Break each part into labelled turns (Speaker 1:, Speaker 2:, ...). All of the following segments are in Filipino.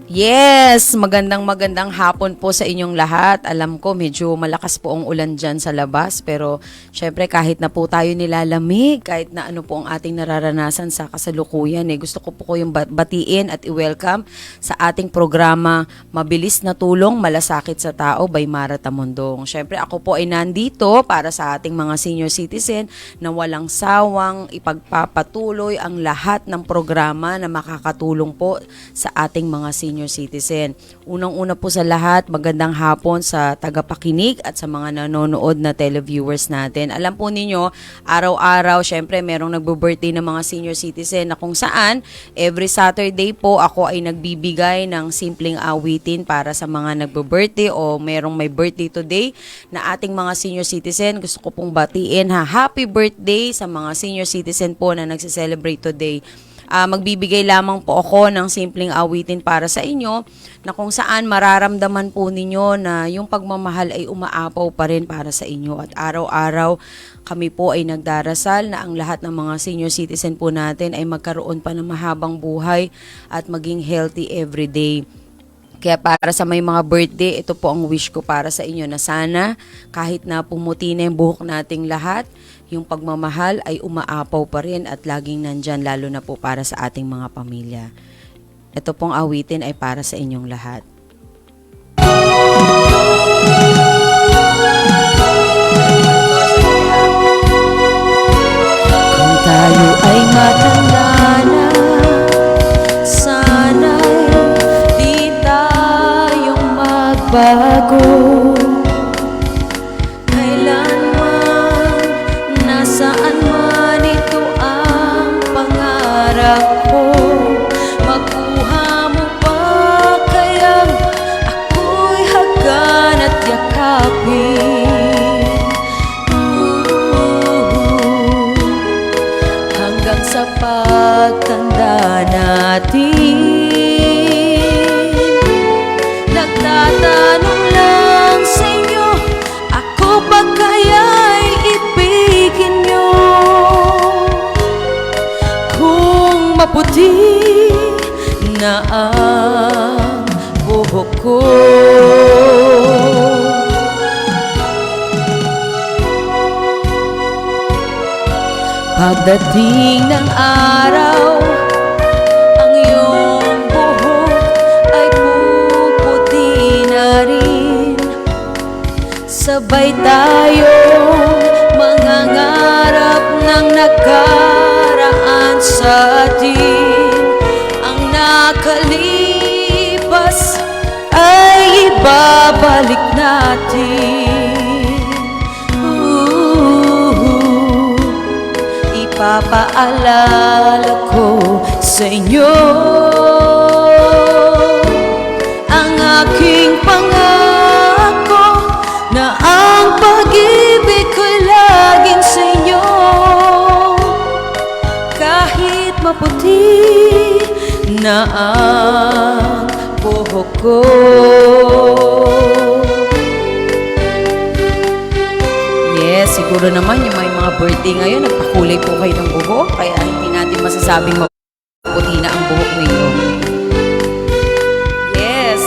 Speaker 1: Yes, magandang hapon po sa inyong lahat. Alam ko medyo malakas po ang ulan dyan sa labas, pero syempre kahit na po tayo nilalamig, kahit na ano po ang ating nararanasan sa kasalukuyan, gusto ko po kayong batiin at i-welcome sa ating programa Mabilis na Tulong, Malasakit sa Tao by Mara Tamundong. Syempre ako po ay nandito para sa ating mga senior citizen na walang sawang ipagpapatuloy ang lahat ng programa na makakatulong po sa ating mga senior citizen. Unang-una po sa lahat, magandang hapon sa tagapakinig at sa mga nanonood na televiewers natin. Alam po ninyo, araw-araw, syempre merong nagbo-birthday ng mga senior citizen na kung saan, every Saturday po ako ay nagbibigay ng simpleng awitin para sa mga nagbo-birthday o merong may birthday today na ating mga senior citizen. Gusto ko pong batiin happy birthday sa mga senior citizen po na nagse-celebrate today. Magbibigay lamang po ako ng simpleng awitin para sa inyo na kung saan mararamdaman po ninyo na yung pagmamahal ay umaapaw pa rin para sa inyo. At araw-araw kami po ay nagdarasal na ang lahat ng mga senior citizen po natin ay magkaroon pa ng mahabang buhay at maging healthy everyday. Kaya para sa may mga birthday, ito po ang wish ko para sa inyo na sana kahit na pumuti na yung buhok nating lahat, yung pagmamahal ay umaapaw pa rin at laging nandyan lalo na po para sa ating mga pamilya. Ito pong awitin ay para sa inyong lahat. Kung tayo ay matanda na, sana'y di tayong magbago. Saan man ito ang pangarap ko, makuha mo pa kayang ako'y hagan at yakapin. Hanggang sa pagtanda natin, nagtatanong lang sa inyo, ako ba kaya'y ibigin nyo? Kung maputi na ang buhok ko, pagdating ng araw, ang iyong buhok ay puputi na rin. Sabay tayong mangangarap ng nakaraan sa atin. Ang nakalipas ay ibabalik natin. Ipapaalala ko sa inyo ang aking pangako na ang pag-ibig ko'y laging sa inyo. Kahit maputi na ang buhok ko. Yes, siguro naman yung may mga birthday ngayon, nagpakulay po kayo ng buhok, kaya hindi natin masasabing maputi na ang buhok ninyo. Yes.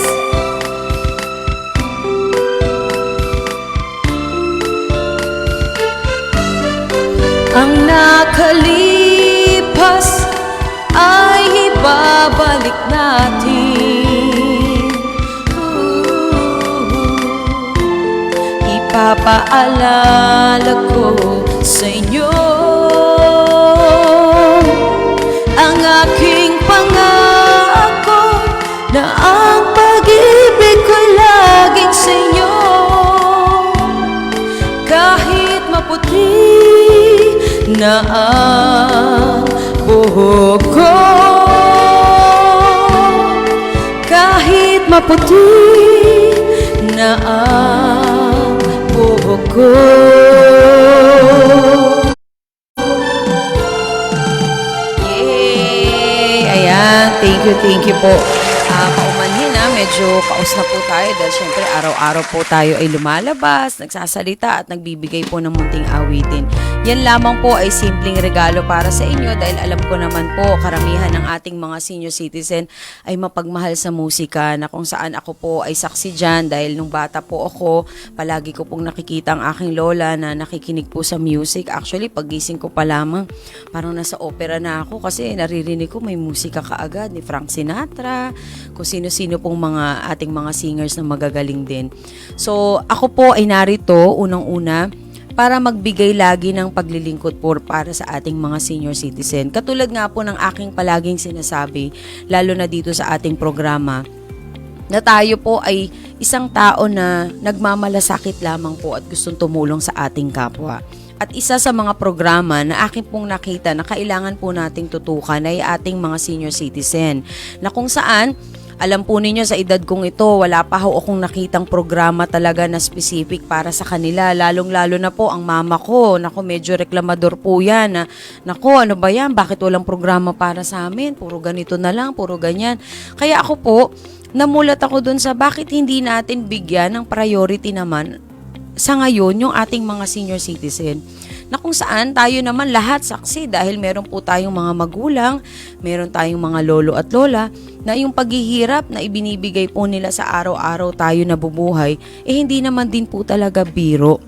Speaker 1: Ang nakalipas ay ibabalik natin. Ipapaalala ko sa inyo ang aking pangako na ang pag-ibig ko'y laging sa inyo. Kahit maputi na ang buhok ko, kahit maputi na ang buhok ko. Yay! Ayan, thank you po. Paumanhin medyo paus na po tayo dahil syempre araw-araw po tayo ay lumalabas, nagsasalita at nagbibigay po ng munting awitin. Yan lamang po ay simpleng regalo para sa inyo dahil alam ko naman po karamihan ng ating mga senior citizen ay mapagmahal sa musika na kung saan ako po ay saksi dyan dahil nung bata po ako, palagi ko pong nakikita ang aking lola na nakikinig po sa music. Actually, paggising ko pa lamang, parang nasa opera na ako kasi naririnig ko may musika kaagad ni Frank Sinatra, kung sino-sino pong mga ating mga singers na magagaling din. So, ako po ay narito unang-una para magbigay lagi ng paglilingkod po para sa ating mga senior citizen. Katulad nga po ng aking palaging sinasabi, lalo na dito sa ating programa, na tayo po ay isang tao na nagmamalasakit lamang po at gustong tumulong sa ating kapwa. At isa sa mga programa na akin pong nakita na kailangan po nating tutukan ay ating mga senior citizen, na kung saan alam po ninyo sa edad kong ito, wala pa ho akong nakitang programa talaga na specific para sa kanila. Lalong-lalo na po ang mama ko. Naku, medyo reklamador po yan. Naku, ano ba yan? Bakit walang programa para sa amin? Puro ganito na lang, puro ganyan. Kaya ako po, namulat ako dun sa bakit hindi natin bigyan ng priority naman sa ngayon yung ating mga senior citizen. Na kung saan tayo naman lahat saksi dahil meron po tayong mga magulang, meron tayong mga lolo at lola na yung paghihirap na ibinibigay po nila sa araw-araw tayo nabubuhay, hindi naman din po talaga biro.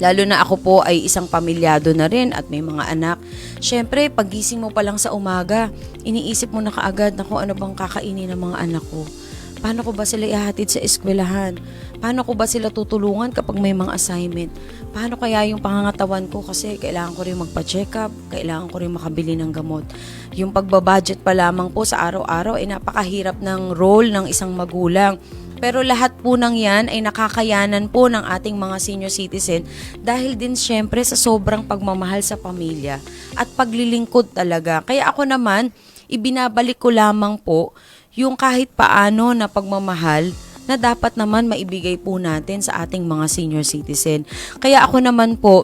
Speaker 1: Lalo na ako po ay isang pamilyado na rin at may mga anak. Siyempre, pagising mo pa lang sa umaga, iniisip mo na kaagad na kung ano bang kakainin ng mga anak ko. Paano ko ba sila ihahatid sa eskwelahan? Paano ko ba sila tutulungan kapag may mga assignment? Paano kaya yung pangangatawan ko kasi kailangan ko rin magpa-check up, kailangan ko rin makabili ng gamot. Yung pagbabudget pa lamang po sa araw-araw ay napakahirap ng role ng isang magulang. Pero lahat po ng yan ay nakakayanan po ng ating mga senior citizen dahil din syempre sa sobrang pagmamahal sa pamilya at paglilingkod talaga. Kaya ako naman, ibinabalik ko lamang po yung kahit paano na pagmamahal na dapat naman maibigay po natin sa ating mga senior citizen. Kaya ako naman po,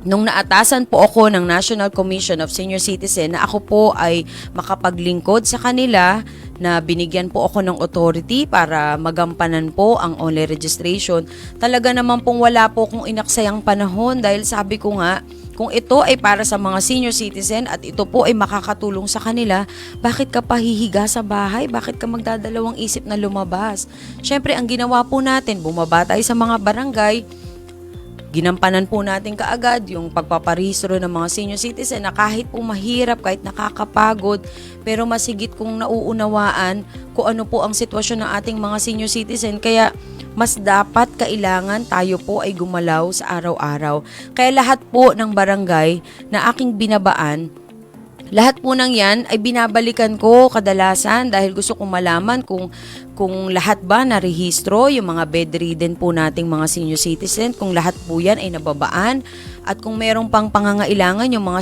Speaker 1: nung naatasan po ako ng National Commission of Senior Citizen na ako po ay makapaglingkod sa kanila, na binigyan po ako ng authority para magampanan po ang online registration, talaga naman pong wala po kung inaksayang panahon dahil sabi ko nga, kung ito ay para sa mga senior citizen at ito po ay makakatulong sa kanila, bakit ka pahihiga sa bahay? Bakit ka magdadalawang isip na lumabas? Siyempre, ang ginawa po natin, bumaba tayo sa mga barangay, ginampanan po natin kaagad yung pagpaparehistro ng mga senior citizen na kahit po mahirap, kahit nakakapagod, pero masigit kung nauunawaan kung ano po ang sitwasyon ng ating mga senior citizen. Kaya mas dapat kailangan tayo po ay gumalaw sa araw-araw. Kaya lahat po ng barangay na aking binabaan, lahat po ng yan ay binabalikan ko kadalasan dahil gusto kong malaman kung lahat ba narehistro, yung mga bedridden po nating mga senior citizen, kung lahat po yan ay nababaan at kung merong pang pangangailangan yung mga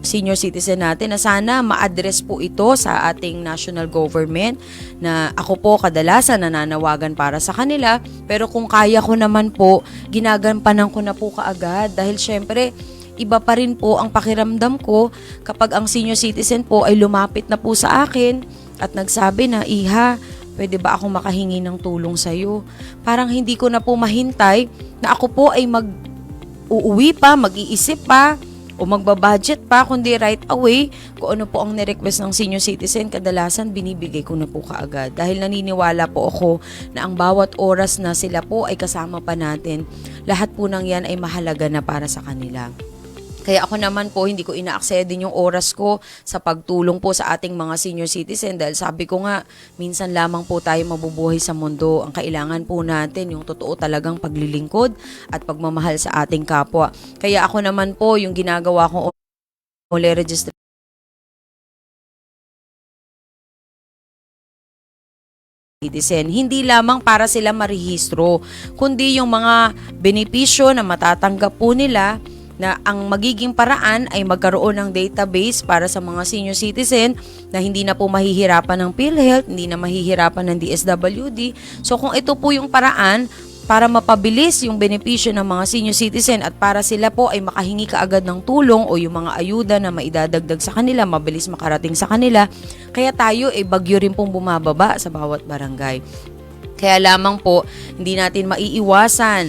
Speaker 1: senior citizen natin na sana ma-address po ito sa ating national government na ako po kadalasan nananawagan para sa kanila, pero kung kaya ko naman po, ginagampanan ko na po kaagad dahil syempre iba pa rin po ang pakiramdam ko kapag ang senior citizen po ay lumapit na po sa akin at nagsabi na, "Iha, pwede ba ako makahingi ng tulong sa'yo?" Parang hindi ko na po mahintay na ako po ay mag-uuwi pa, mag-iisip pa, o magbabudget pa, kundi right away, kung ano po ang nirequest ng senior citizen, kadalasan binibigay ko na po kaagad. Dahil naniniwala po ako na ang bawat oras na sila po ay kasama pa natin, lahat po ng yan ay mahalaga na para sa kanila. Kaya ako naman po, hindi ko inaaksaya din yung oras ko sa pagtulong po sa ating mga senior citizen dahil sabi ko nga, minsan lamang po tayo mabubuhay sa mundo. Ang kailangan po natin yung totoo talagang paglilingkod at pagmamahal sa ating kapwa. Kaya ako naman po, yung ginagawa ko online registration, citizen. Hindi lamang para sila marehistro, kundi yung mga benepisyo na matatanggap po nila na ang magiging paraan ay magkaroon ng database para sa mga senior citizen na hindi na po mahihirapan ng PhilHealth, hindi na mahihirapan ng DSWD. So kung ito po yung paraan, para mapabilis yung benepisyo ng mga senior citizen at para sila po ay makahingi kaagad ng tulong o yung mga ayuda na maidadagdag sa kanila, mabilis makarating sa kanila. Kaya tayo ay bagyo rin pong bumababa sa bawat barangay. Kaya lamang po, hindi natin maiiwasan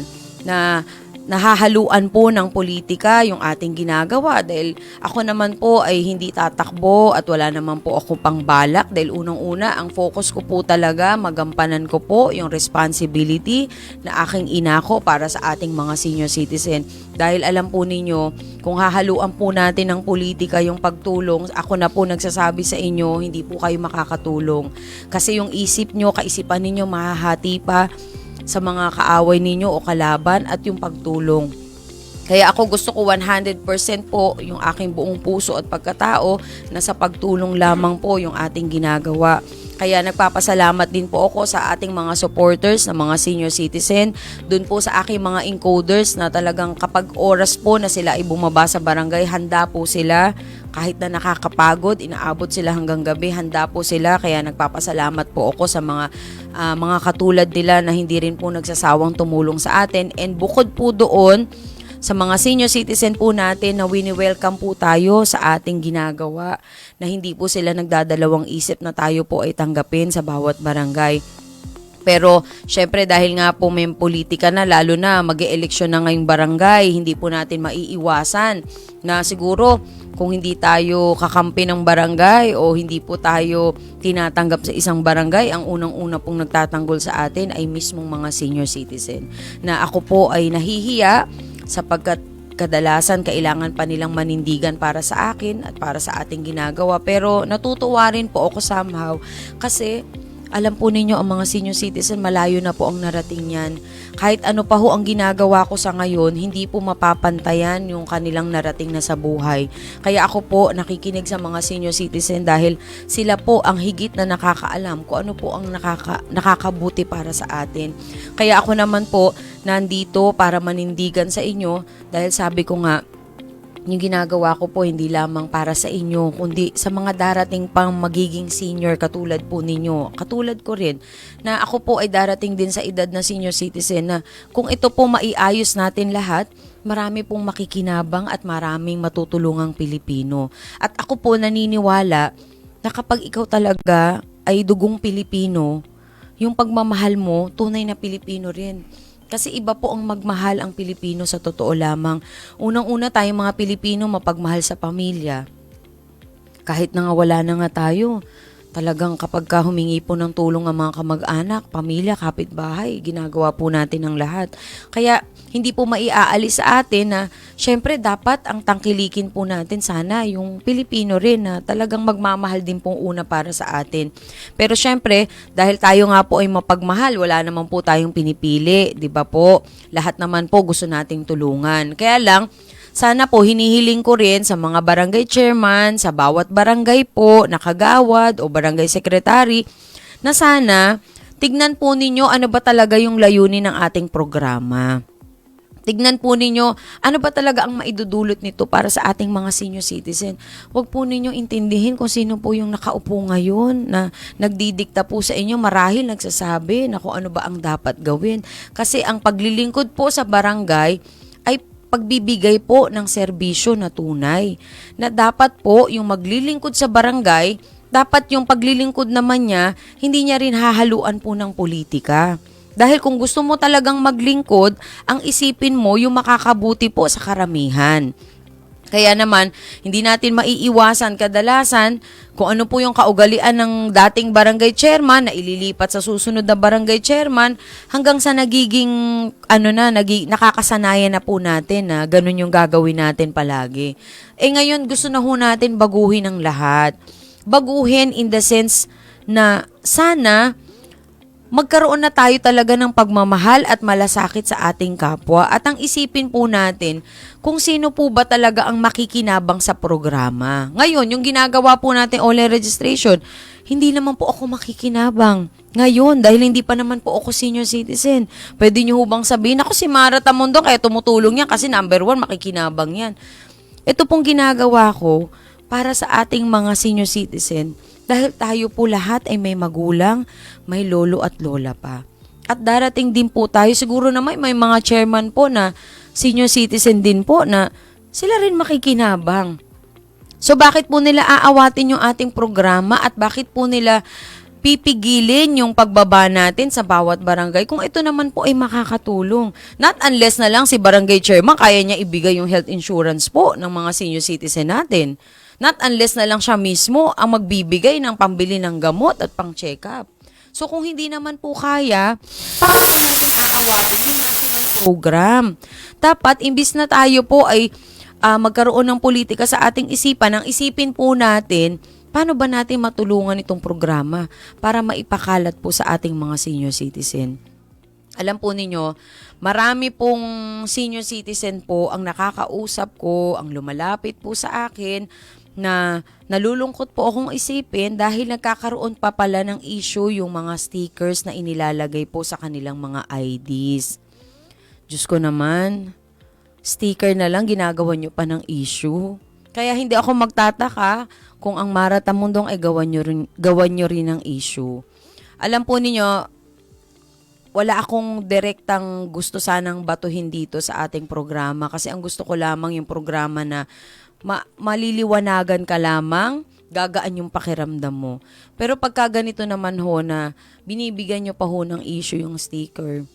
Speaker 1: na nahahaluan po ng politika yung ating ginagawa dahil ako naman po ay hindi tatakbo at wala naman po ako pang balak dahil unang-una ang focus ko po talaga magampanan ko po yung responsibility na aking inako para sa ating mga senior citizen dahil alam po ninyo kung hahaluan po natin ng politika yung pagtulong, ako na po nagsasabi sa inyo hindi po kayo makakatulong kasi yung isip nyo, kaisipan ninyo mahahati pa sa mga kaaway ninyo o kalaban at yung pagtulong. Kaya ako gusto ko 100% po yung aking buong puso at pagkatao na sa pagtulong lamang po yung ating ginagawa. Kaya nagpapasalamat din po ako sa ating mga supporters na mga senior citizen, dun po sa aking mga encoders na talagang kapag oras po na sila ay bumaba sa barangay, handa po sila. Kahit na nakakapagod, inaabot sila hanggang gabi, handa po sila. Kaya nagpapasalamat po ako sa mga katulad nila na hindi rin po nagsasawang tumulong sa atin. And bukod po doon, sa mga senior citizen po natin na wini-welcome po tayo sa ating ginagawa na hindi po sila nagdadalawang isip na tayo po ay tanggapin sa bawat barangay. Pero syempre dahil nga po may politika na lalo na mag-e-eleksyon na ngayong barangay, hindi po natin maiiwasan na siguro kung hindi tayo kakampi ng barangay o hindi po tayo tinatanggap sa isang barangay, ang unang-una pong nagtatanggol sa atin ay mismong mga senior citizen. Na ako po ay nahihiya sapagkat kadalasan kailangan pa nilang manindigan para sa akin at para sa ating ginagawa. Pero natutuwa rin po ako somehow kasi alam po ninyo ang mga senior citizen malayo na po ang narating yan. Kahit ano pa ho ang ginagawa ko sa ngayon, hindi po mapapantayan yung kanilang narating na sa buhay. Kaya ako po nakikinig sa mga senior citizen dahil sila po ang higit na nakakaalam kung ano po ang nakakabuti para sa atin. Kaya ako naman po nandito para manindigan sa inyo dahil sabi ko nga, yung ginagawa ko po hindi lamang para sa inyo, kundi sa mga darating pang magiging senior katulad po ninyo. Katulad ko rin, na ako po ay darating din sa edad na senior citizen na kung ito po maiayos natin lahat, marami pong makikinabang at maraming matutulungang Pilipino. At ako po naniniwala na kapag ikaw talaga ay dugong Pilipino, yung pagmamahal mo, tunay na Pilipino rin. Kasi iba po ang magmahal ang Pilipino sa totoo lamang. Unang-una tayong mga Pilipino mapagmahal sa pamilya. Kahit na nga wala na nga tayo, talagang kapag humingi po ng tulong ang mga kamag-anak, pamilya, kapitbahay, ginagawa po natin ang lahat. Kaya hindi po maiaalis sa atin na syempre dapat ang tangkilikin po natin sana yung Pilipino rin na talagang magmamahal din pong una para sa atin. Pero syempre dahil tayo nga po ay mapagmahal, wala naman po tayong pinipili, di ba po? Lahat naman po gusto nating tulungan. Kaya lang, sana po hinihiling ko rin sa mga barangay chairman, sa bawat barangay po, nakagawad o barangay secretary, na sana tignan po ninyo ano ba talaga yung layunin ng ating programa. Tignan po ninyo ano ba talaga ang maidudulot nito para sa ating mga senior citizen. Huwag po ninyo intindihin kung sino po yung nakaupo ngayon na nagdidikta po sa inyo, marahil nagsasabi na kung ano ba ang dapat gawin. Kasi ang paglilingkod po sa barangay ay pagbibigay po ng serbisyo na tunay. Na dapat po yung maglilingkod sa barangay, dapat yung paglilingkod naman niya, hindi niya rin hahaluan po ng politika. Dahil kung gusto mo talagang maglingkod, ang isipin mo yung makakabuti po sa karamihan. Kaya naman, hindi natin maiiwasan kadalasan kung ano po yung kaugalian ng dating barangay chairman na ililipat sa susunod na barangay chairman hanggang sa nagiging nakakasanayan na po natin na ganun yung gagawin natin palagi. Ngayon gusto na ho natin baguhin ang lahat. Baguhin in the sense na sana magkaroon na tayo talaga ng pagmamahal at malasakit sa ating kapwa at ang isipin po natin kung sino po ba talaga ang makikinabang sa programa. Ngayon, yung ginagawa po natin online registration, hindi naman po ako makikinabang. Ngayon, dahil hindi pa naman po ako senior citizen, pwede nyo hubang sabihin, ako si Mara Tamundo kaya tumutulong yan kasi number 1, makikinabang yan. Ito pong ginagawa ko para sa ating mga senior citizen. Dahil tayo po lahat ay may magulang, may lolo at lola pa. At darating din po tayo, siguro naman may mga chairman po na senior citizen din po na sila rin makikinabang. So bakit po nila aawatin yung ating programa at bakit po nila pipigilin yung pagbaba natin sa bawat barangay kung ito naman po ay makakatulong? Not unless na lang si barangay chairman kaya niya ibigay yung health insurance po ng mga senior citizen natin. Not unless na lang siya mismo ang magbibigay ng pambili ng gamot at pang-check up. So kung hindi naman po kaya, paano natin aawatin yung national program? Dapat, imbis na tayo po ay magkaroon ng politika sa ating isipan, ang isipin po natin, paano ba natin matulungan itong programa para maipakalat po sa ating mga senior citizen? Alam po ninyo, marami pong senior citizen po ang nakakausap ko, ang lumalapit po sa akin, na nalulungkot po akong isipin dahil nagkakaroon pa pala ng issue yung mga stickers na inilalagay po sa kanilang mga IDs. Diyos ko naman, sticker na lang ginagawa nyo pa ng issue. Kaya hindi ako magtataka kung ang Marata Mundong ay gawan nyo rin ng issue. Alam po ninyo, wala akong direktang gusto sanang batuhin dito sa ating programa kasi ang gusto ko lamang yung programa na maliliwanagan ka lamang, gagaan yung pakiramdam mo. Pero pagka ganito naman ho na binibigyan nyo pa ho ng issue yung sticker,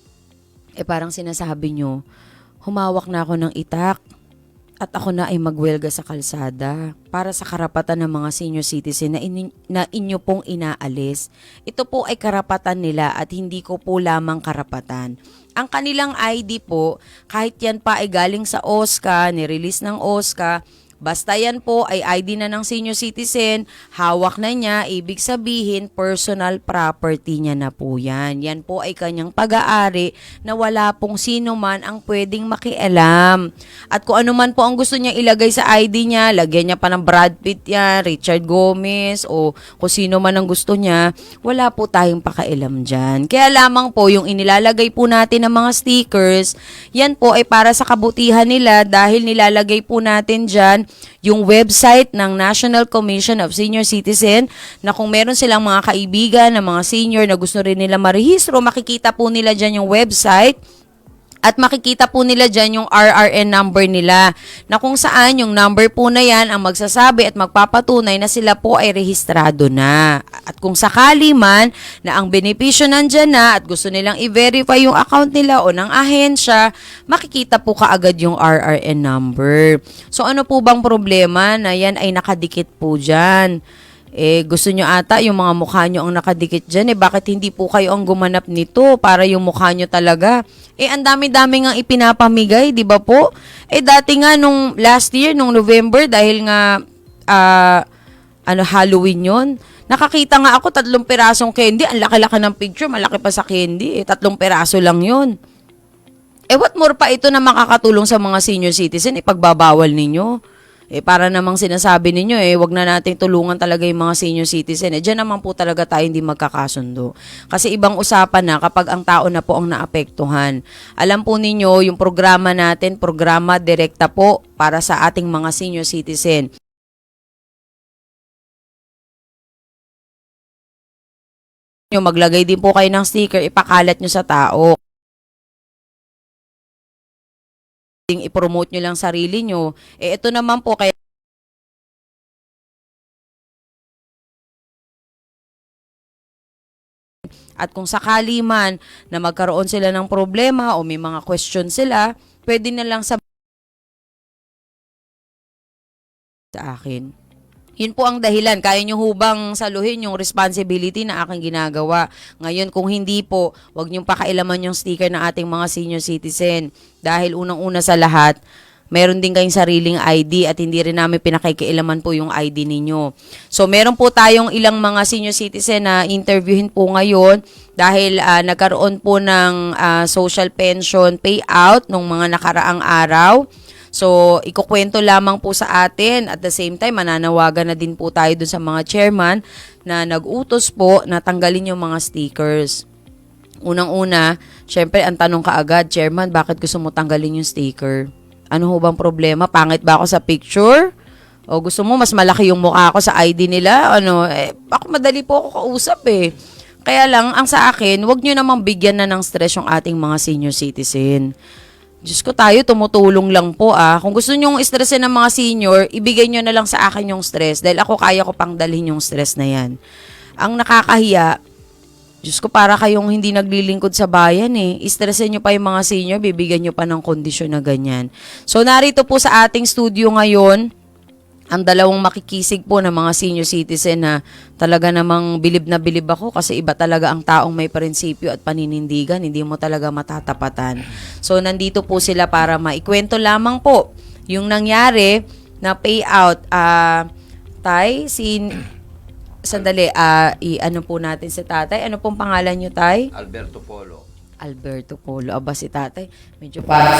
Speaker 1: parang sinasabi nyo, humawak na ako ng itak at ako na ay magwelga sa kalsada para sa karapatan ng mga senior citizen na inyo pong inaalis. Ito po ay karapatan nila at hindi ko po lamang karapatan. Ang kanilang ID po, kahit yan pa ay galing sa OSCA, nirelease ng OSCA, basta yan po ay ID na ng senior citizen, hawak na niya, ibig sabihin personal property niya na po yan. Yan po ay kanyang pag-aari na wala pong sino man ang pwedeng makialam. At kung ano man po ang gusto niya ilagay sa ID niya, lagyan niya pa ng Brad Pitt yan, Richard Gomez, o kung sino man ang gusto niya, wala po tayong pakialam dyan. Kaya lamang po yung inilalagay po natin ng mga stickers, yan po ay para sa kabutihan nila dahil nilalagay po natin dyan yung website ng National Commission of Senior Citizen na kung meron silang mga kaibigan na mga senior na gusto rin nila marehistro, makikita po nila dyan yung website at makikita po nila dyan yung RRN number nila na kung saan yung number po na yan ang magsasabi at magpapatunay na sila po ay rehistrado na. At kung sakali man na ang benepisyo nandyan na at gusto nilang i-verify yung account nila o ng ahensya, makikita po kaagad yung RRN number. So ano po bang problema na yan ay nakadikit po dyan? Gusto nyo ata yung mga mukha nyo ang nakadikit dyan, bakit hindi po kayo ang gumanap nito para yung mukha nyo talaga? Ang dami-dami nga ipinapamigay, di ba po? Dati nga nung last year, nung November, dahil nga, Halloween yon, nakakita nga ako 3 pirasong candy, ang laki-laki ng picture, malaki pa sa candy, 3 piraso lang yon. What more pa ito na makakatulong sa mga senior citizen, ipagbabawal ninyo? Para namang sinasabi ninyo, wag na nating tulungan talaga yung mga senior citizen. Diyan naman po talaga tayo hindi magkakasundo. Kasi ibang usapan na kapag ang tao na po ang naapektuhan. Alam po ninyo, yung programa natin, programa direkta po para sa ating mga senior citizen. Maglagay din po kayo ng sticker, ipakalat nyo sa tao. I-promote nyo lang sarili nyo. Ito naman po kaya at kung sakali man na magkaroon sila ng problema o may mga question sila, pwede na lang sa akin. Yun po ang dahilan. Kaya nyo hubang saluhin yung responsibility na aking ginagawa. Ngayon, kung hindi po, wag nyo pakailaman yung sticker ng ating mga senior citizen. Dahil unang-una sa lahat, meron din kayong sariling ID at hindi rin namin pinakikialaman po yung ID ninyo. So, meron po tayong ilang mga senior citizen na interviewin po ngayon dahil nagkaroon po ng social pension payout nung mga nakaraang araw. So, ikukwento lamang po sa atin. At the same time, mananawagan na din po tayo dun sa mga chairman na nag-utos po na tanggalin yung mga stickers. Unang-una, syempre, ang tanong kaagad, chairman, bakit gusto mo tanggalin yung sticker? Ano ho bang problema? Pangit ba ako sa picture? O gusto mo mas malaki yung mukha ko sa ID nila? Ako madali po ako kausap Kaya lang, ang sa akin, wag nyo namang bigyan na ng stress yung ating mga senior citizen. Diyos ko, tayo tumutulong lang po ah. Kung gusto nyong stressin ng mga senior, ibigay nyo na lang sa akin yung stress dahil ako kaya ko pang dalhin yung stress na yan. Ang nakakahiya, Diyos ko, para kayong hindi naglilingkod sa bayan eh. Stressin nyo pa yung mga senior, bibigyan nyo pa ng kondisyon na ganyan. So, narito po sa ating studio ngayon, ang dalawang makikisig po ng mga senior citizen na talaga namang bilib na bilib ako kasi iba talaga ang taong may prinsipyo at paninindigan, hindi mo talaga matatapatan. So, nandito po sila para maikwento lamang po yung nangyari na payout. Tay, sandali, ano po natin si tatay. Ano pong pangalan nyo, tay?
Speaker 2: Alberto Polo.
Speaker 1: Alberto Polo. Aba, si tatay. Medyo parang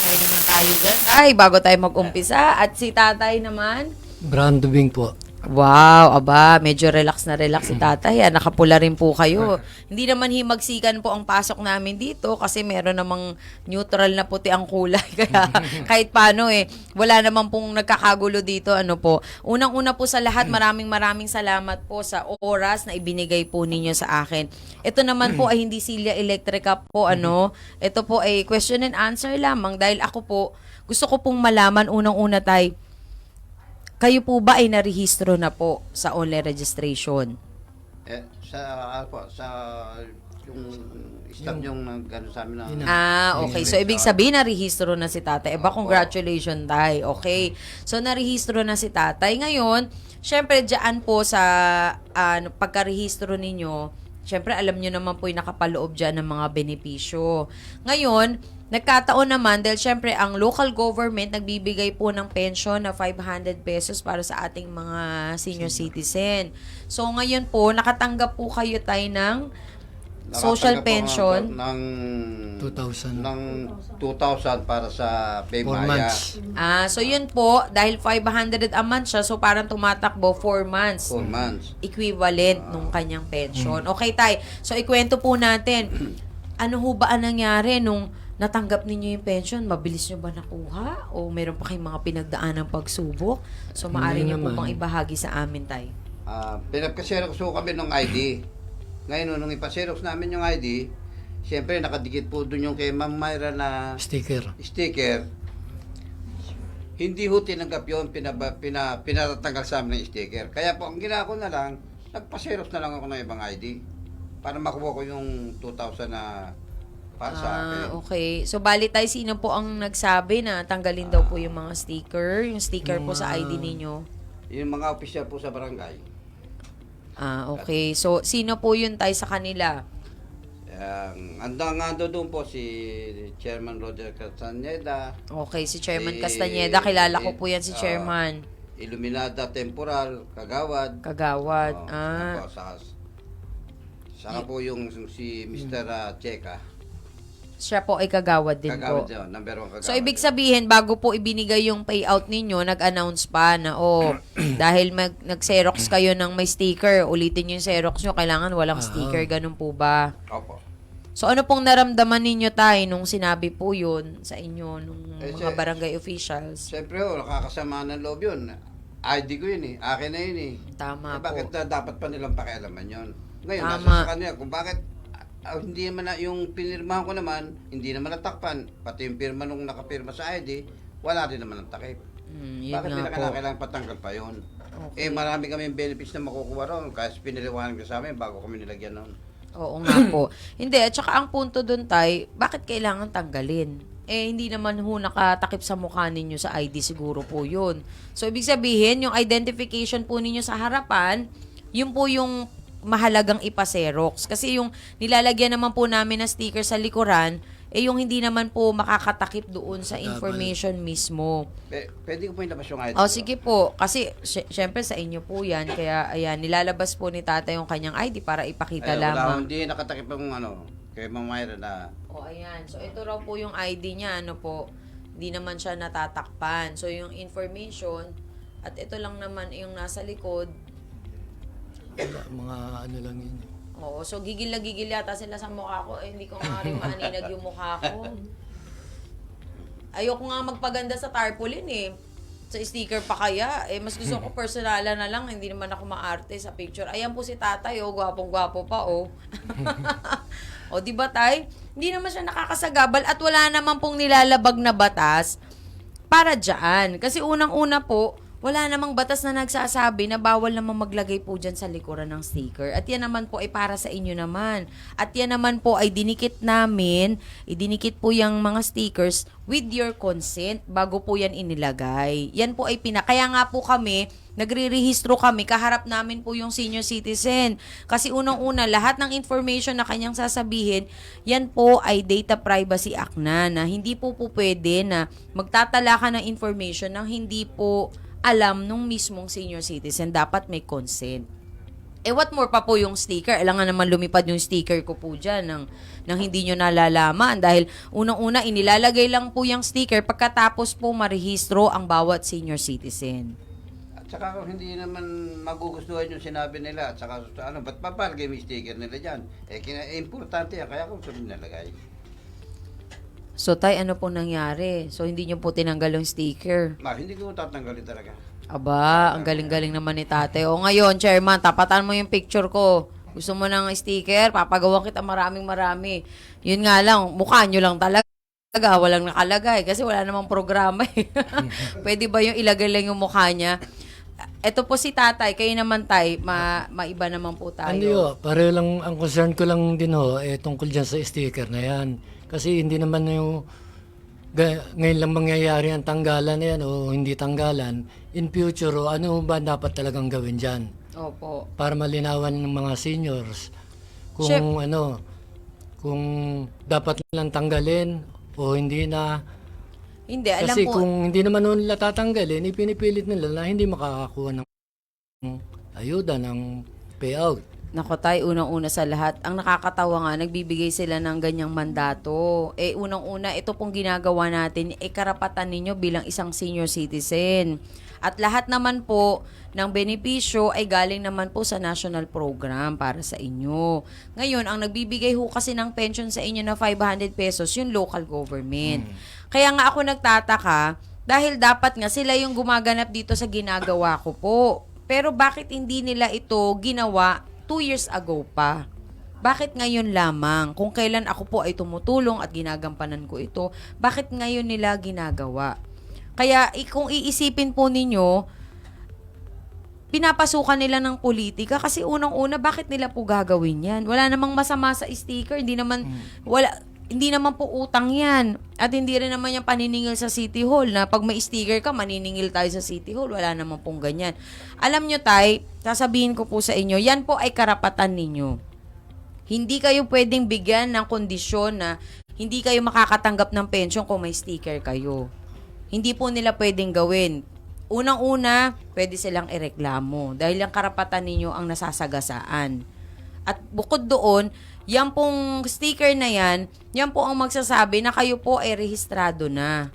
Speaker 1: ay naman tayo dyan. Ay, bago tayo mag-umpisa. At si tatay naman.
Speaker 3: Brando Bing po.
Speaker 1: Wow, aba, medyo relax na relax si tatay. Nakapula rin po kayo. Hindi naman himagsikan po ang pasok namin dito kasi meron namang neutral na puti ang kulay. Kaya kahit paano wala naman pong nagkakagulo dito. Ano po. Unang-una po sa lahat, maraming salamat po sa oras na ibinigay po ninyo sa akin. Ito naman po ay hindi Silya Electrica po. Ito po ay question and answer lamang dahil ako po, gusto ko pong malaman unang-una tay, kayo po ba ay narehistro na po sa online registration?
Speaker 2: Sa yung staff yung nag-ano sa amin na...
Speaker 1: Okay. So, ibig sabihin, narehistro na si tatay. Congratulations, tay. Okay. So, narehistro na si tatay. Ngayon, syempre, dyan po sa pagkarehistro ninyo, syempre, alam nyo naman po yung nakapaloob dyan ng mga benepisyo. Ngayon, nagkataon naman dahil syempre ang local government nagbibigay po ng pension na 500 pesos para sa ating mga senior citizen. So ngayon po, nakatanggap po kayo tayo ng social pension
Speaker 2: ng
Speaker 3: 2,000.
Speaker 2: ng 2,000 para sa
Speaker 3: 4
Speaker 2: Paymaya.
Speaker 3: months.
Speaker 1: So yun po, dahil 500 a month siya, so parang tumatakbo 4 months.
Speaker 2: 4 months.
Speaker 1: Equivalent nung kanyang pension. Okay, tay. So ikwento po natin, ano ho ba ang nangyari nung natanggap ninyo yung pension? Mabilis nyo ba nakuha? O meron pa kayong mga pinagdaan ng pagsubok? So, maaari nyo po
Speaker 3: naman.
Speaker 1: bang ibahagi sa amin, tay?
Speaker 2: Pinagka-xerox po kami ng ID. Ngayon, nung ipa-xerox namin yung ID, siyempre nakadikit po dun yung kay Ma'am Myra na
Speaker 3: Sticker.
Speaker 2: Hindi ho tinanggap yun, pinatatanggal sa amin ng sticker. Kaya po, ang ginawa ko na lang, nagpa-xerox na lang ako ng ibang ID para makuha ko yung 2,000 na para sa akin.
Speaker 1: Okay. So, bali tayo, sino po ang nagsabi na tanggalin daw po yung mga sticker? Yung sticker po sa ID ninyo?
Speaker 2: Yung mga opisyal po sa barangay.
Speaker 1: Okay. So, sino po yun tayo sa kanila?
Speaker 2: Ando doon po si Chairman Roger Castaneda.
Speaker 1: Okay, si Chairman
Speaker 2: Si-
Speaker 1: Castaneda. Kilala ko po yan si Chairman.
Speaker 2: Iluminada Temporal, Kagawad.
Speaker 1: Kagawad.
Speaker 2: Ano po, saka po yung si Mr. Cheka.
Speaker 1: Siya po ay kagawad din po.
Speaker 2: Kagawad yun, number 1 kagawad.
Speaker 1: So, ibig sabihin, bago po ibinigay yung payout ninyo, nag-announce pa na, dahil nag-xerox kayo ng may sticker, ulitin nyo yung xerox nyo, kailangan walang sticker, ganun po ba?
Speaker 2: Opo.
Speaker 1: So, ano pong naramdaman ninyo tayo nung sinabi po yun sa inyo, nung mga barangay officials?
Speaker 2: Siyempre nakakasama ng loob yun. ID ko yun akin na yun
Speaker 1: Tama
Speaker 2: bakit
Speaker 1: po.
Speaker 2: dapat pa nilang pakialaman yun? Ngayon,
Speaker 1: Tama.
Speaker 2: nasa sa kanila kung bakit hindi naman yung pinirmahan ko naman, hindi naman natakpan. Pati yung pirma nung nakapirma sa ID, wala rin naman natakip.
Speaker 1: Yun
Speaker 2: Bakit
Speaker 1: nga
Speaker 2: nila
Speaker 1: po.
Speaker 2: kailangan patanggal pa yun?
Speaker 1: Okay.
Speaker 2: Marami kami benefits na makukuha ron. Kasi piniliwanag ko sa amin bago kami nilagyan nun.
Speaker 1: Oo nga po. Hindi, at saka ang punto doon tay, bakit kailangan tanggalin? Hindi naman ho nakatakip sa mukha ninyo sa ID siguro po yun. So, ibig sabihin, yung identification po ninyo sa harapan, yun po yung mahalagang ipa-xerox. Kasi yung nilalagyan naman po namin na sticker sa likuran, yung hindi naman po makakatakip doon sa information mismo.
Speaker 2: Pwede ko po ilabas yung ID.
Speaker 1: Sige po. Kasi, syempre sa inyo po yan. Kaya, ayan, nilalabas po ni tatay yung kanyang ID para ipakita lamang.
Speaker 2: Hindi nakatakip yung kay Ma'am Myra na...
Speaker 1: Ayan. So, ito raw po yung ID niya. Hindi naman siya natatakpan. So, yung information, at ito lang naman yung nasa likod.
Speaker 3: Mga ano lang yun.
Speaker 1: So gigil na gigil yata sila sa mukha ko. Hindi ko nga rin maaninag yung mukha ko. Ayoko nga magpaganda sa tarpaulin Sa sticker pa kaya, mas gusto ko personalan na lang, hindi naman ako maarte sa picture. Ayan po si tatay, gwapong-gwapo pa, O, di ba, tay? Hindi naman siya nakakasagabal at wala naman pong nilalabag na batas para dyan. Kasi unang-una po, wala namang batas na nagsasabi na bawal naman maglagay po dyan sa likuran ng sticker. At yan naman po ay para sa inyo naman. At yan naman po ay dinikit namin, idinikit po yung mga stickers with your consent bago po yan inilagay. Yan po ay kaya nga po kami, nagre-rehistro kami, kaharap namin po yung senior citizen. Kasi unang-una, lahat ng information na kanyang sasabihin, yan po ay Data Privacy Act na hindi po pwede na magtatala ka ng information nang hindi po alam nung mismong senior citizen. Dapat may consent. What more pa po yung sticker? Alangan naman lumipad yung sticker ko po dyan nang hindi nyo nalalaman. Dahil unang-una, inilalagay lang po yung sticker pagkatapos po marehistro ang bawat senior citizen.
Speaker 2: At saka kung hindi naman magugustuhan yung sinabi nila, at saka ba't papalagay yung sticker nila dyan? Importante yan, kaya kung sabi nalagay.
Speaker 1: So, tay, ano po nangyari? So, hindi nyo po tinanggal yung sticker.
Speaker 2: Hindi ko tatanggalin talaga.
Speaker 1: Aba, ang galing-galing naman ni tate. O ngayon, chairman, tapatan mo yung picture ko. Gusto mo ng sticker? Papagawa kita maraming-marami. Yun nga lang, mukha nyo lang talaga. Walang nakalagay kasi wala namang programa eh. Pwede ba yung ilagay lang yung mukha niya? Ito po si tatay, kayo naman tay, maiba naman po tayo.
Speaker 3: Hindi pareho lang, ang concern ko lang din tungkol dyan sa sticker na yan. Kasi hindi naman yung ngayon lang mangyayari ang tanggalan na yan o hindi tanggalan. In future, ano ba dapat talagang gawin dyan?
Speaker 1: Opo.
Speaker 3: Para malinawan ng mga seniors kung
Speaker 1: Chef,
Speaker 3: kung dapat lang tanggalin o hindi na.
Speaker 1: hindi, alam
Speaker 3: Kasi
Speaker 1: po.
Speaker 3: kung hindi naman nila tatanggalin, ipinipilit nila na hindi makakakuha ng ayuda, ng payout.
Speaker 1: Nako tay, unang-una sa lahat, ang nakakatawa nga, nagbibigay sila ng ganyang mandato. Unang-una, ito pong ginagawa natin, karapatan ninyo bilang isang senior citizen. At lahat naman po ng benepisyo ay galing naman po sa national program para sa inyo. Ngayon, ang nagbibigay ho kasi ng pension sa inyo na 500 pesos, yung local government. Kaya nga ako nagtataka, dahil dapat nga sila yung gumaganap dito sa ginagawa ko po. Pero bakit hindi nila ito ginawa 2 years ago pa? Bakit ngayon lamang? Kung kailan ako po ay tumutulong at ginagampanan ko ito, bakit ngayon nila ginagawa? Kaya kung iisipin po ninyo, pinapasukan nila ng politika kasi unang-una, bakit nila po gagawin yan? Wala namang masama sa sticker, hindi naman po utang yan. At hindi rin naman yung paniningil sa City Hall na pag may sticker ka, maniningil tayo sa City Hall. Wala naman pong ganyan. Alam nyo tay, sasabihin ko po sa inyo, yan po ay karapatan ninyo. Hindi kayo pwedeng bigyan ng kondisyon na hindi kayo makakatanggap ng pension kung may sticker kayo. Hindi po nila pwedeng gawin. Unang-una, pwede silang ireklamo dahil ang karapatan ninyo ang nasasagasaan. At bukod doon, yan pong sticker na yan po ang magsasabi na kayo po ay rehistrado na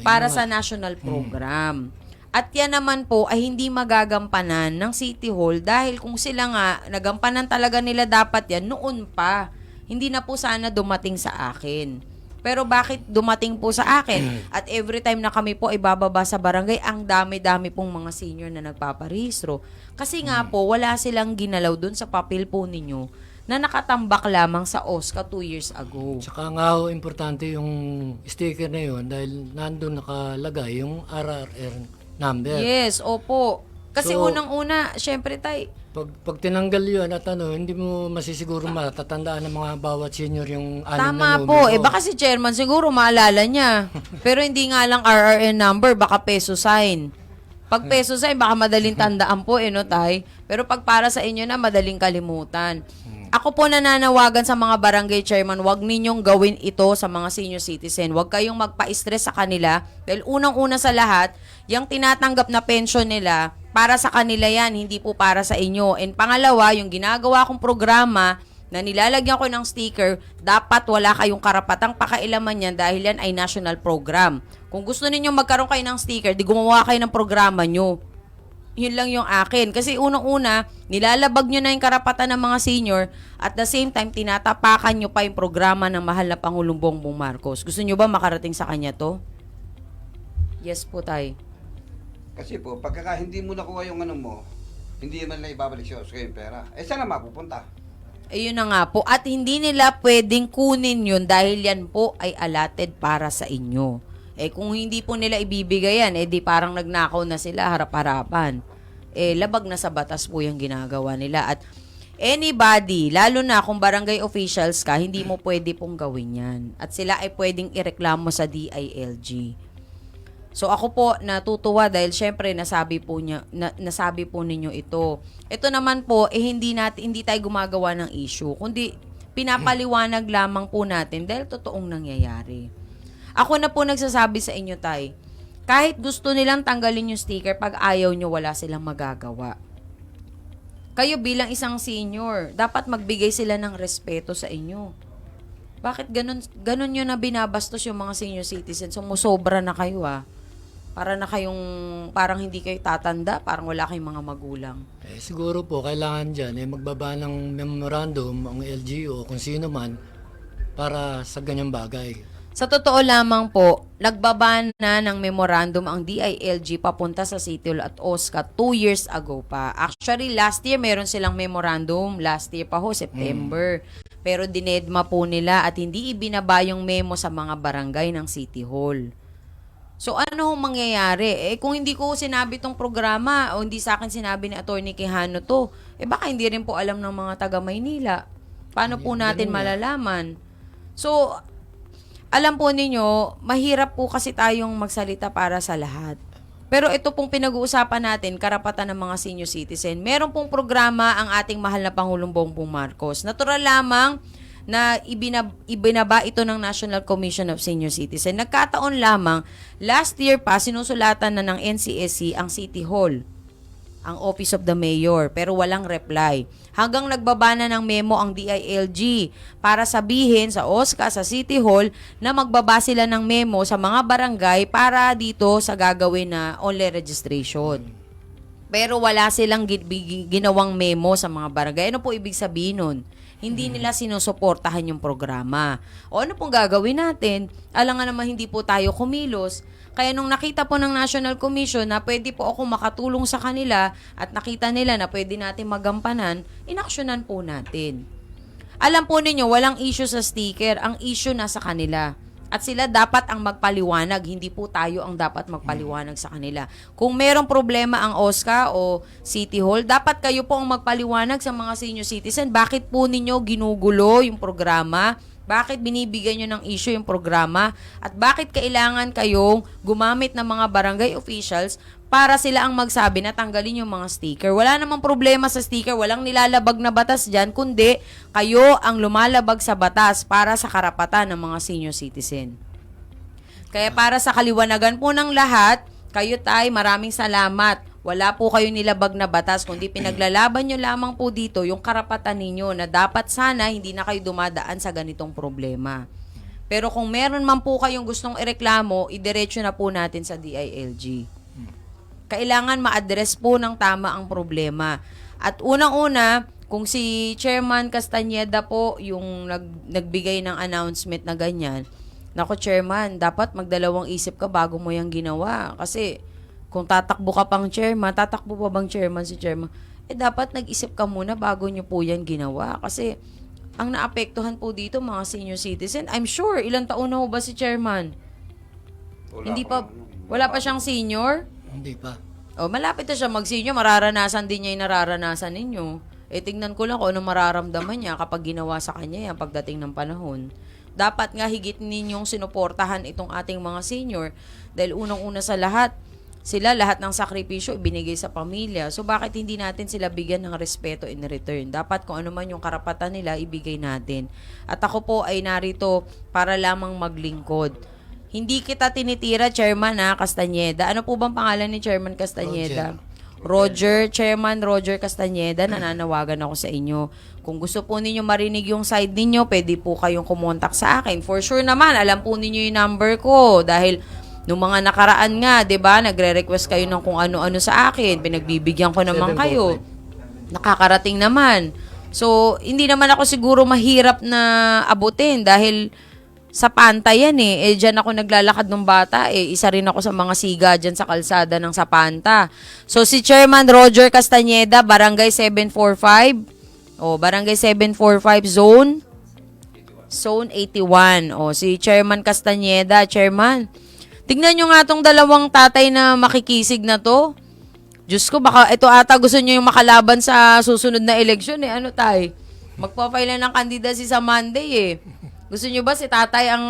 Speaker 1: para sa national program. At yan naman po ay hindi magagampanan ng City Hall dahil kung sila nga nagampanan talaga nila dapat yan noon pa. Hindi na po sana dumating sa akin. Pero bakit dumating po sa akin? At every time na kami po ay bababa sa barangay, ang dami-dami pong mga senior na nagpaparehistro. Kasi nga po, wala silang ginalaw dun sa papel po ninyo na nakatambak lamang sa OSCA 2 years ago.
Speaker 3: Tsaka nga importante yung sticker na yun dahil nandun nakalagay yung RRR number.
Speaker 1: Yes, opo. Kasi
Speaker 3: So,
Speaker 1: unang-una, syempre tay,
Speaker 3: Pag tinanggal yun at hindi mo masisiguro matatandaan ng mga bawat senior yung anim
Speaker 1: tama
Speaker 3: na
Speaker 1: po.
Speaker 3: numero.
Speaker 1: Baka si chairman siguro maalala niya. Pero hindi nga lang RRN number, baka peso sign. Pag peso sign, baka madaling tandaan po, no, tay? Pero pag para sa inyo na, madaling kalimutan. Ako po nananawagan sa mga barangay chairman, wag ninyong gawin ito sa mga senior citizen. Wag kayong magpa-stress sa kanila. Dahil unang-una sa lahat, yung tinatanggap na pension nila, para sa kanila yan, hindi po para sa inyo. And pangalawa, yung ginagawa kong programa na nilalagyan ko ng sticker, dapat wala kayong karapatang pakailaman yan dahil yan ay national program. Kung gusto ninyong magkaroon kayo ng sticker, di gumawa kayo ng programa nyo. Yun lang yung akin. Kasi unang-una, nilalabag nyo na yung karapatan ng mga senior at the same time, tinatapakan nyo pa yung programa ng mahal na Pangulong Bongbong Marcos. Gusto nyo ba makarating sa kanya to? Yes po, tay.
Speaker 2: Kasi po, pagka hindi mo nakuha yung ano mo, hindi man na ibabalik sa OSCA yung pera. Eh, saan na mapupunta?
Speaker 1: Ayun na nga po. At hindi nila pwedeng kunin yun dahil yan po ay allotted para sa inyo. Eh kung hindi po nila ibibigay yan, eh di parang nagnakaw na sila harap-harapan. Eh labag na sa batas po yung ginagawa nila. At anybody, lalo na kung barangay officials ka, hindi mo pwede pong gawin yan. At sila ay pwedeng ireklamo sa DILG. So ako po natutuwa dahil syempre nasabi po ninyo ito. Ito naman po hindi tayo gumagawa ng issue, kundi pinapaliwanag lamang po natin dahil totoong nangyayari. Ako na po nagsasabi sa inyo, Tay, kahit gusto nilang tanggalin yung sticker, pag ayaw nyo, wala silang magagawa. Kayo bilang isang senior, dapat magbigay sila ng respeto sa inyo. Bakit ganun nyo na binabastos yung mga senior citizens? Sumusobra na kayo Para na kayong, parang hindi kayo tatanda, parang wala kayong mga magulang.
Speaker 3: Eh, siguro po, kailangan dyan, magbaba ng memorandum ang LGU o kung sino man para sa ganyang bagay.
Speaker 1: Sa totoo lamang po, nagbaba na ng memorandum ang DILG papunta sa City Hall at OSCA 2 years ago pa. Actually, last year meron silang memorandum. Last year pa September. Pero dinedma po nila at hindi ibinaba yung memo sa mga barangay ng City Hall. So ano mangyayari? Kung hindi ko sinabi tong programa o hindi sa akin sinabi ni Atty. Quijano to, baka hindi rin po alam ng mga taga Maynila. Paano po natin malalaman? So, alam po ninyo, mahirap po kasi tayong magsalita para sa lahat. Pero ito pong pinag-uusapan natin, karapatan ng mga senior citizen. Meron pong programa ang ating mahal na Pangulong Bongbong Marcos. Natural lamang na ibinaba ito ng National Commission of Senior Citizen. Nagkataon lamang, last year pa, sinusulatan na ng NCSC ang City Hall, ang Office of the Mayor, pero walang reply. Hanggang nagbaba na ng memo ang DILG para sabihin sa OSCA, sa City Hall, na magbaba sila ng memo sa mga barangay para dito sa gagawin na online registration. Pero wala silang ginawang memo sa mga barangay. Ano po ibig sabihin nun? Hindi nila sinusuportahan yung programa. O ano pong gagawin natin? Alam nga naman hindi po tayo kumilos. Kaya nung nakita po ng National Commission na pwede po ako makatulong sa kanila at nakita nila na pwede natin magampanan, inaksyonan po natin. Alam po ninyo, walang issue sa sticker. Ang issue nasa kanila. At sila dapat ang magpaliwanag, hindi po tayo ang dapat magpaliwanag sa kanila. Kung merong problema ang OSCA o City Hall, dapat kayo po ang magpaliwanag sa mga senior citizen. Bakit po ninyo ginugulo yung programa? Bakit binibigyan nyo ng issue yung programa? At bakit kailangan kayong gumamit ng mga barangay officials para sila ang magsabi na tanggalin yung mga sticker? Wala namang problema sa sticker, walang nilalabag na batas dyan, kundi kayo ang lumalabag sa batas para sa karapatan ng mga senior citizen. Kaya para sa kaliwanagan po ng lahat, kayo tay, maraming salamat. Wala po kayo nilabag na batas, kundi pinaglalaban nyo lamang po dito yung karapatan ninyo na dapat sana hindi na kayo dumadaan sa ganitong problema. Pero kung meron man po kayong gustong ireklamo, idiretso na po natin sa DILG. Kailangan ma-address po ng tama ang problema. At unang-una, kung si Chairman Castañeda po yung nagbigay ng announcement na ganyan, nako Chairman, dapat magdalawang isip ka bago mo yung ginawa. Kasi kung tatakbo ka pang Chairman, tatakbo pa bang Chairman si Chairman? Dapat nag-isip ka muna bago nyo po yan ginawa. Kasi ang naapektuhan po dito mga senior citizen, I'm sure, ilang taon na ho ba si Chairman? Wala pa siyang senior?
Speaker 3: Hindi pa.
Speaker 1: Malapit na siya mag-senior, mararanasan din niya yung nararanasan ninyo. Tingnan ko lang kung ano mararamdaman niya kapag ginawa sa kanya yan pagdating ng panahon. Dapat nga higit ninyong sinuportahan itong ating mga senior dahil unang-una sa lahat, sila lahat ng sakripisyo ibinigay sa pamilya. So bakit hindi natin sila bigyan ng respeto in return? Dapat kung ano man yung karapatan nila, ibigay natin. At ako po ay narito para lamang maglingkod. Hindi kita tinitira, Chairman Castañeda. Ano po bang pangalan ni Chairman Castañeda? Roger, Chairman Roger Castañeda, nananawagan ako sa inyo. Kung gusto po ninyo marinig yung side ninyo, pwede po kayong kumontak sa akin. For sure naman, alam po ninyo yung number ko. Dahil nung mga nakaraan nga, 'di ba, nagre-request kayo ng kung ano-ano sa akin. Pinagbibigyan ko naman kayo. Nakakarating naman. So, hindi naman ako siguro mahirap na abutin dahil Sa Panta yan eh. Dyan ako naglalakad ng bata eh. Isa rin ako sa mga siga dyan sa kalsada ng Sapanta. So, si Chairman Roger Castañeda, Barangay 745. Barangay 745 Zone 81. Si Chairman Castañeda, Chairman. Tignan nyo nga tong dalawang tatay na makikisig na to. Diyos ko, baka ito ata gusto nyo yung makalaban sa susunod na eleksyon eh. Ano tay? Magpa-file na ng candidacy sa Monday eh. Gusto nyo ba si tatay ang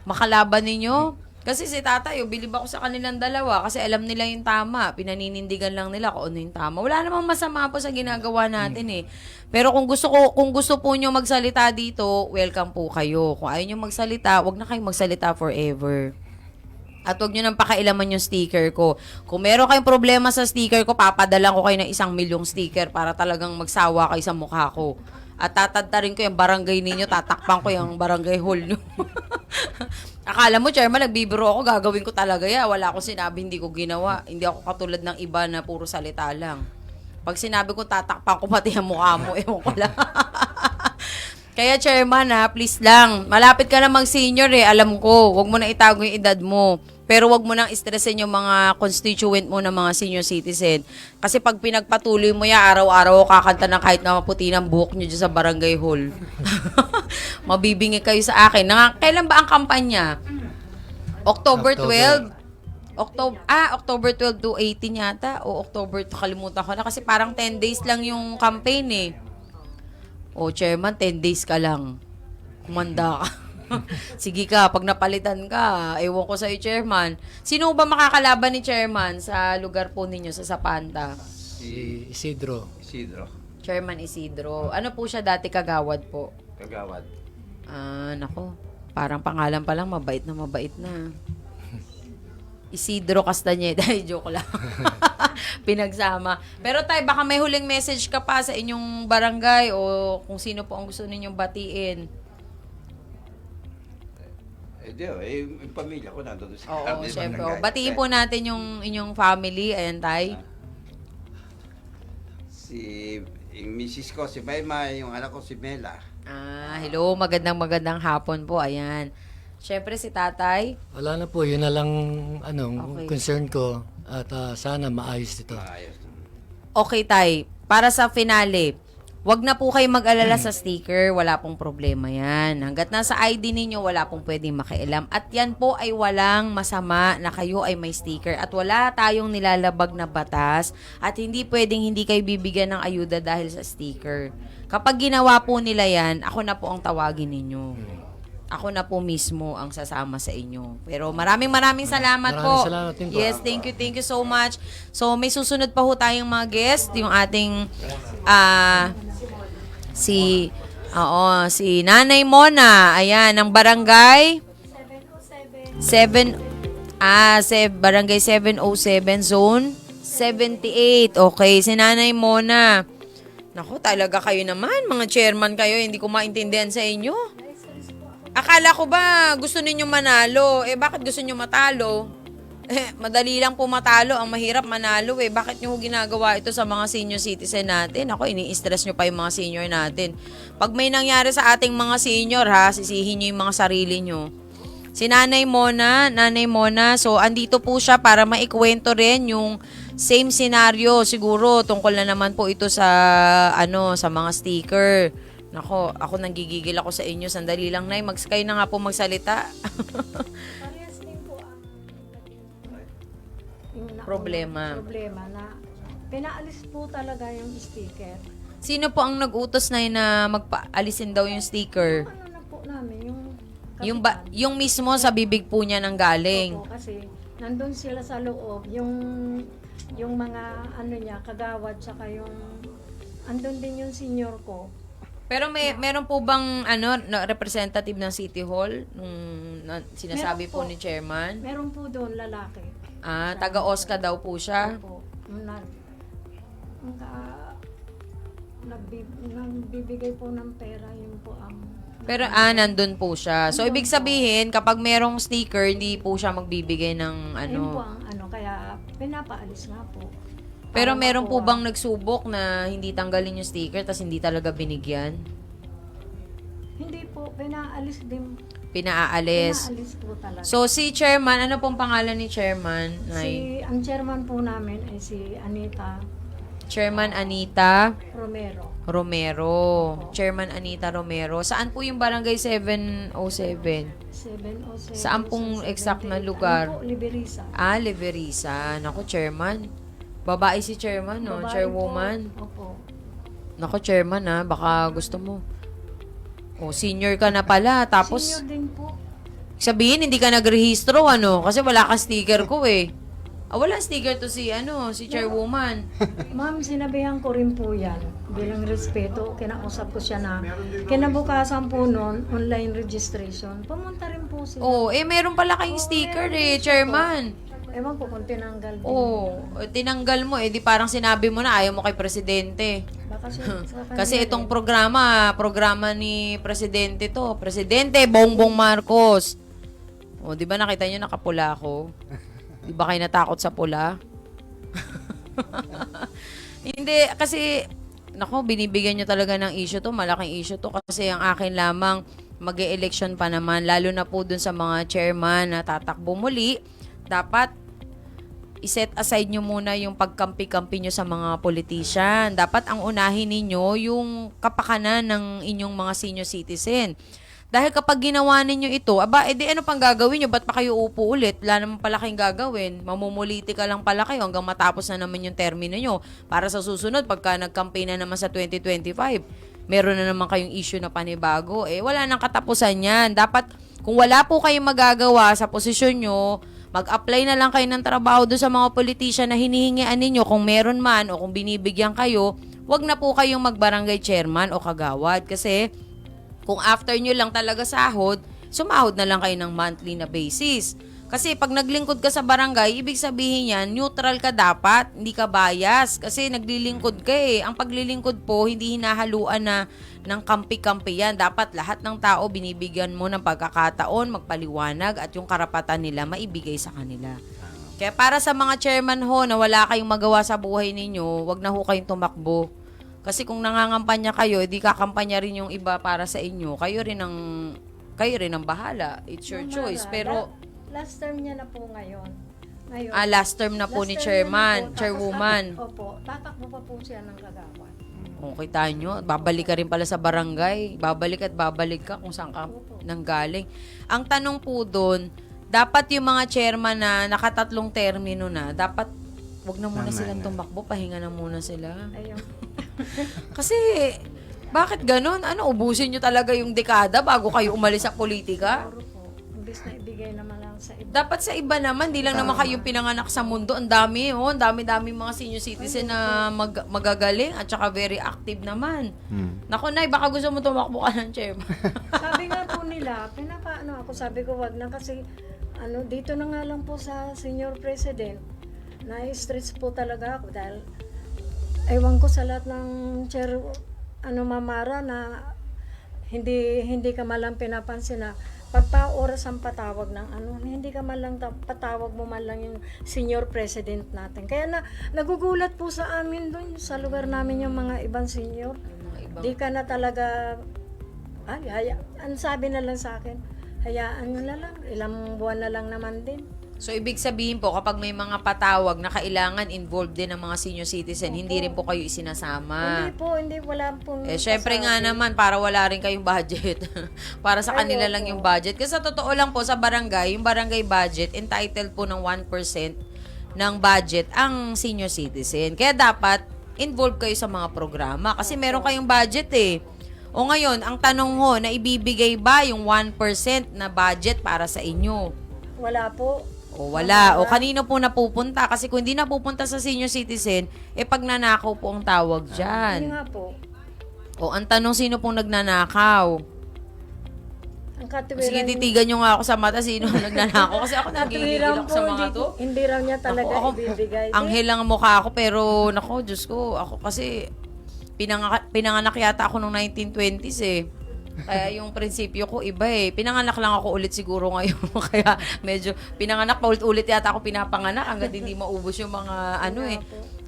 Speaker 1: makalaban ninyo? Kasi si tatay, bilib ako sa kanilang dalawa kasi alam nila yung tama. Pinaninindigan lang nila kung ano yung tama. Wala namang masama po sa ginagawa natin eh. Pero kung gusto po nyo magsalita dito, welcome po kayo. Kung ayaw nyo magsalita, wag na kayong magsalita forever. At huwag nyo nang pakailaman yung sticker ko. Kung meron kayong problema sa sticker ko, papadalan ko kayo ng 1 milyong sticker para talagang magsawa kayo sa mukha ko. At tatadtarin ko yung barangay ninyo, tatakpan ko yung barangay hall nyo. Akala mo, Chairman, nagbibiro ako, gagawin ko talaga yan. Wala akong sinabi, hindi ko ginawa. Hindi ako katulad ng iba na puro salita lang. Pag sinabi ko, tatakpan ko pati ang mukha mo, ewan ko lang. Kaya, Chairman, please lang. Malapit ka na mag-senior alam ko. Huwag mo na itago yung edad mo. Pero wag mo nang stressin yung mga constituent mo ng mga senior citizen. Kasi pag pinagpatuloy mo yan, araw-araw kakanta ng kahit na maputi ng buhok nyo dyan sa barangay hall. Mabibingi kayo sa akin. Kailan ba ang kampanya? October 12? October 12 to 18 yata. O October, kalimutan ko na. Kasi parang 10 days lang yung campaign eh. Chairman, 10 days ka lang. Kumanda ka. Sige ka, pag napalitan ka, ewan ko sa'yo, Chairman. Sino ba makakalaban ni Chairman sa lugar po ninyo sa Sapanta?
Speaker 3: Si Isidro.
Speaker 1: Chairman Isidro. Ano po siya dati, kagawad po?
Speaker 2: Kagawad.
Speaker 1: Nako. Parang pangalan pa lang, mabait na. Isidro Castañeda. Joke lang. Pinagsama. Pero tay, baka may huling message ka pa sa inyong barangay o kung sino po ang gusto ninyong batiin.
Speaker 2: Yung pamilya ko nandun sa
Speaker 1: Oo, syempre.
Speaker 2: barangay.
Speaker 1: Batiin po natin yung inyong family. Ayan, tay.
Speaker 2: Yung misis ko, si Maymay, yung anak ko, si Mela.
Speaker 1: Hello. Magandang hapon po. Ayan. Syempre, si tatay.
Speaker 3: Wala na po, yun na lang
Speaker 1: Okay.
Speaker 3: concern ko at sana maayos ito.
Speaker 2: Maayos.
Speaker 1: Okay, tay. Para sa finale, wag na po kayo mag-alala sa sticker. Wala pong problema yan. Hanggat nasa ID ninyo, wala pong pwedeng makialam. At yan po ay walang masama na kayo ay may sticker. At wala tayong nilalabag na batas. At hindi pwedeng hindi kayo bibigyan ng ayuda dahil sa sticker. Kapag ginawa po nila yan, ako na po ang tawagin ninyo. Ako na po mismo ang sasama sa inyo. Pero maraming salamat po.
Speaker 3: Maraming salamat din po.
Speaker 1: Yes, thank you so much. So may susunod pa ho tayong mga guest, yung ating si Nanay Mona, ayan, ng barangay 707. Barangay 707 Zone 78. Okay, si Nanay Mona. Naku, talaga kayo naman, mga chairman kayo, hindi ko maintindihan sa inyo. Akala ko ba gusto ninyo manalo? Bakit gusto nyo matalo? Madali lang po matalo. Ang mahirap manalo Bakit nyo ginagawa ito sa mga senior citizen natin? Ako, ini-stress nyo pa yung mga senior natin. Pag may nangyari sa ating mga senior, sisihin nyo yung mga sarili nyo. Si Nanay Mona, so andito po siya para maikwento rin yung same scenario. Siguro, tungkol na naman po ito sa, sa mga sticker. Nako, ako nanggigigil ako sa inyo. Sandali lang, Nay. Kayo na nga po magsalita.
Speaker 4: Parehas din po ang
Speaker 1: Problema
Speaker 4: na pinaalis po talaga yung sticker.
Speaker 1: Sino po ang nag-utos na yun na magpaalisin daw yung sticker?
Speaker 4: Ano na po namin,
Speaker 1: Yung yung mismo sa bibig po niya nang galing.
Speaker 4: Opo, kasi nandun sila sa loob, yung mga niya, kagawad, saka yung andun din yung senior ko.
Speaker 1: Pero meron po bang representative ng City Hall nung sinasabi
Speaker 4: Meron po.
Speaker 1: ni Chairman?
Speaker 4: Meron po doon lalaki.
Speaker 1: Taga-OSCA daw po siya.
Speaker 4: Opo. Nagbibigay po ng pera, yun po ang...
Speaker 1: Pero nandun po siya. So ibig sabihin kapag merong sticker, hindi po siya magbibigay ng
Speaker 4: Yun po ang kaya pinapaalis nga po.
Speaker 1: Pero
Speaker 4: Para
Speaker 1: meron po
Speaker 4: makuha.
Speaker 1: bang nagsubok na hindi tanggalin yung sticker tas hindi talaga binigyan?
Speaker 4: Hindi po, pinaalis din.
Speaker 1: Pinaalis.
Speaker 4: Pinaalis po talaga.
Speaker 1: So, si chairman, ano pong pangalan ni chairman? Nay?
Speaker 4: Ang chairman po namin ay si Anita
Speaker 1: Chairman Anita
Speaker 4: Romero.
Speaker 1: Romero. Chairman Anita Romero. Saan po yung barangay 707?
Speaker 4: 707.
Speaker 1: Saan pong
Speaker 4: 738.
Speaker 1: exact na lugar?
Speaker 4: Ano po, Liberisa.
Speaker 1: Ah, Leverisa. Naku, chairman. Babae si chairman, no?
Speaker 4: Babae
Speaker 1: Chairwoman.
Speaker 4: po. Opo.
Speaker 1: Naku, chairman, ha? Baka gusto mo. Oh, senior ka na pala. Tapos,
Speaker 4: Senior din po.
Speaker 1: sabihin, hindi ka nagrehistro, ano? Kasi wala ka sticker ko, eh. Ah, wala sticker to si chairwoman.
Speaker 4: Ma'am, sinabihan ko rin po yan. Bilang respeto, kinausap ko siya na kinabukasan po noon, online registration. Pumunta rin po sila.
Speaker 1: Oh, meron pala kayong sticker, eh, chairman.
Speaker 4: Ewan ko kung tinanggal din.
Speaker 1: Oh, tinanggal mo, di parang sinabi mo na ayaw mo kay presidente.
Speaker 4: Baka siya, sa kanya
Speaker 1: Kasi
Speaker 4: rin.
Speaker 1: itong programa ni presidente to. Presidente Bongbong Marcos. O, di ba nakita nyo nakapula ako? Di ba kayo natakot sa pula? Hindi, kasi, nako, binibigyan nyo talaga ng issue to. Malaking issue to. Kasi ang akin lamang, mag-e-election pa naman. Lalo na po dun sa mga chairman na tatakbo muli. Dapat, iset aside nyo muna yung pagkampi-kampi nyo sa mga politician. Dapat ang unahin ninyo yung kapakanan ng inyong mga senior citizen. Dahil kapag ginawa ninyo ito, ano pang gagawin nyo? Ba't pa kayo upo ulit? Wala naman pala kayong gagawin. Mamumuliti ka lang pala kayo hanggang matapos na naman yung termino nyo. Para sa susunod, pagka nag-campaign na naman sa 2025, meron na naman kayong issue na panibago. Wala nang katapusan yan. Dapat, kung wala po kayong magagawa sa posisyon nyo, mag-apply na lang kayo ng trabaho doon sa mga politician na hinihingian ninyo. Kung meron man o kung binibigyan kayo, wag na po kayong magbarangay chairman o kagawad. Kasi kung after nyo lang talaga sahod, sumahod na lang kayo ng monthly na basis. Kasi pag naglingkod ka sa barangay, ibig sabihin yan, neutral ka dapat, hindi ka bias. Kasi naglilingkod ka eh. Ang paglilingkod po, hindi hinahaluan na ng kampi-kampi yan. Dapat lahat ng tao binibigyan mo ng pagkakataon, magpaliwanag at yung karapatan nila maibigay sa kanila. Kaya para sa mga chairman ho na wala kayong magawa sa buhay ninyo, wag na ho kayong tumakbo. Kasi kung nangangampanya kayo, di kakampanya rin yung iba para sa inyo. Kayo rin ang bahala. It's your
Speaker 4: Ma'am
Speaker 1: choice.
Speaker 4: Mara,
Speaker 1: Pero
Speaker 4: last term niya na po ngayon.
Speaker 1: last term na po
Speaker 4: Last
Speaker 1: ni
Speaker 4: term
Speaker 1: chairman,
Speaker 4: niya na po.
Speaker 1: chairwoman.
Speaker 4: Opo, tatakbo pa po siya ng kagawad.
Speaker 1: Okay tayo, babalik ka rin pala sa barangay. Babalik at babalik ka kung saan ka nanggaling. Ang tanong po doon, dapat yung mga chairman na nakatatlong termino na, dapat wag na muna silang tumakbo, pahinga na muna sila.
Speaker 4: Ayun.
Speaker 1: Kasi, bakit ganun? Ubusin nyo talaga yung dekada bago kayo umalis sa politika?
Speaker 4: Siguro po, imbis na ibigay naman lang sa iba.
Speaker 1: Dapat sa iba naman, di lang naman kayo pinanganak sa mundo. Ang dami, ang dami-dami mga senior citizen na magagaling at saka very active naman. Naku, Nay, baka gusto mo tumakbo ka ng chairman.
Speaker 4: Sabi nga po nila, sabi ko wag na kasi dito na nga lang po sa senior president, na-stress po talaga ako dahil ewan ko sa lahat ng chair, Mamara na hindi ka malang pinapansin na pagpa-oras ang patawag ng hindi ka malang patawag mo man lang yung senior president natin. Kaya nagugulat po sa amin doon sa lugar namin yung mga ibang senior. Di ka na talaga, ang sabi na lang sa akin, hayaan nyo na lang, ilang buwan na lang naman din.
Speaker 1: So, ibig sabihin po, kapag may mga patawag na kailangan involved din ng mga senior citizen, hindi rin po kayo isinasama.
Speaker 4: Hindi, wala pong
Speaker 1: Syempre nga naman, para wala rin kayong budget. Para sa kanila lang yung budget. Kasi sa totoo lang po, sa barangay, yung barangay budget, entitled po ng 1% ng budget ang senior citizen. Kaya dapat, involved kayo sa mga programa. Kasi meron kayong budget eh. O ngayon, ang tanong ho, na ibibigay ba yung 1% na budget para sa inyo?
Speaker 4: Wala po.
Speaker 1: O wala. O kanino po napupunta? Kasi kung hindi napupunta sa senior citizen, pag nanakaw po ang tawag
Speaker 4: Hindi
Speaker 1: dyan.
Speaker 4: nga po.
Speaker 1: O ang tanong, sino pong nagnanakaw?
Speaker 4: Ang
Speaker 1: Sige,
Speaker 4: katuwiran,
Speaker 1: titigan nyo nga ako sa mata sino ang nagnanakaw. Kasi ako nagigigil
Speaker 4: katuwiran
Speaker 1: ako sa mga to.
Speaker 4: hindi raw niya talaga
Speaker 1: Ako,
Speaker 4: ibibigay.
Speaker 1: anghel lang ang mukha ako, pero nako, Diyos ko, ako kasi pinanganak yata ako noong 1920s eh. Kaya yung prinsipyo ko iba eh. Pinanganak lang ako ulit siguro ngayon. Kaya medyo pinanganak pa ulit yata ako pinapanganak hanggang hindi maubos yung mga eh.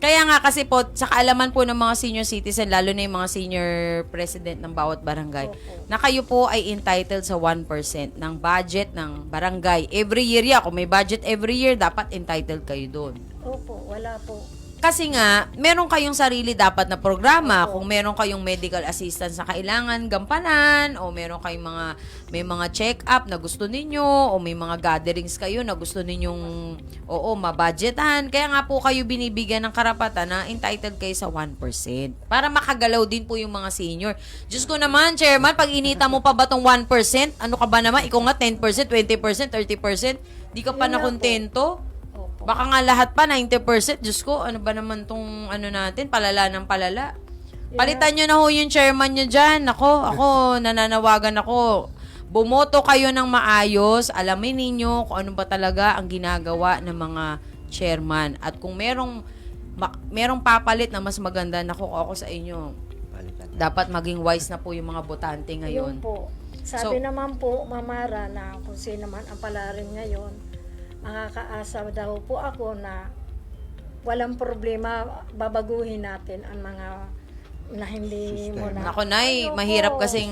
Speaker 1: Kaya nga kasi po, sa kaalaman po ng mga senior citizen, lalo na yung mga senior president ng bawat barangay, na kayo po ay entitled sa 1% ng budget ng barangay. Every year yan. Kung may budget every year, dapat entitled kayo doon.
Speaker 4: Opo, wala po.
Speaker 1: Kasi nga, meron kayong sarili dapat na programa. Kung meron kayong medical assistance na kailangan gampanan, o meron kayong may mga check-up na gusto ninyo, o may mga gatherings kayo na gusto ninyong, mabudgetan. Kaya nga po kayo binibigyan ng karapatan na entitled kayo sa 1%. Para makagalaw din po yung mga senior. Diyos ko naman, Chairman, pag inita mo pa ba tong 1%, ano ka ba naman? Ikaw nga 10%, 20%, 30%, di ka pa
Speaker 4: Yun nga po.
Speaker 1: nakontento?
Speaker 4: Opo.
Speaker 1: Baka nga lahat pa, 90%. Diyos ko, ano ba naman tong natin, palala ng palala. Palitan nyo na ho yung chairman nyo dyan. Ako, nananawagan ako. Bumoto kayo ng maayos. Alamin ninyo kung ano ba talaga ang ginagawa ng mga chairman. At kung merong papalit na mas maganda, ako sa inyo. Dapat maging wise na po yung mga botante ngayon.
Speaker 4: Yun po. Sabi naman po, Mamara, na kung sino man ang palarin ngayon, makakaasa daw po ako na walang problema, babaguhin natin ang mga na hindi mo na.
Speaker 1: Ako, Nay,
Speaker 4: Ayoko.
Speaker 1: mahirap kasing...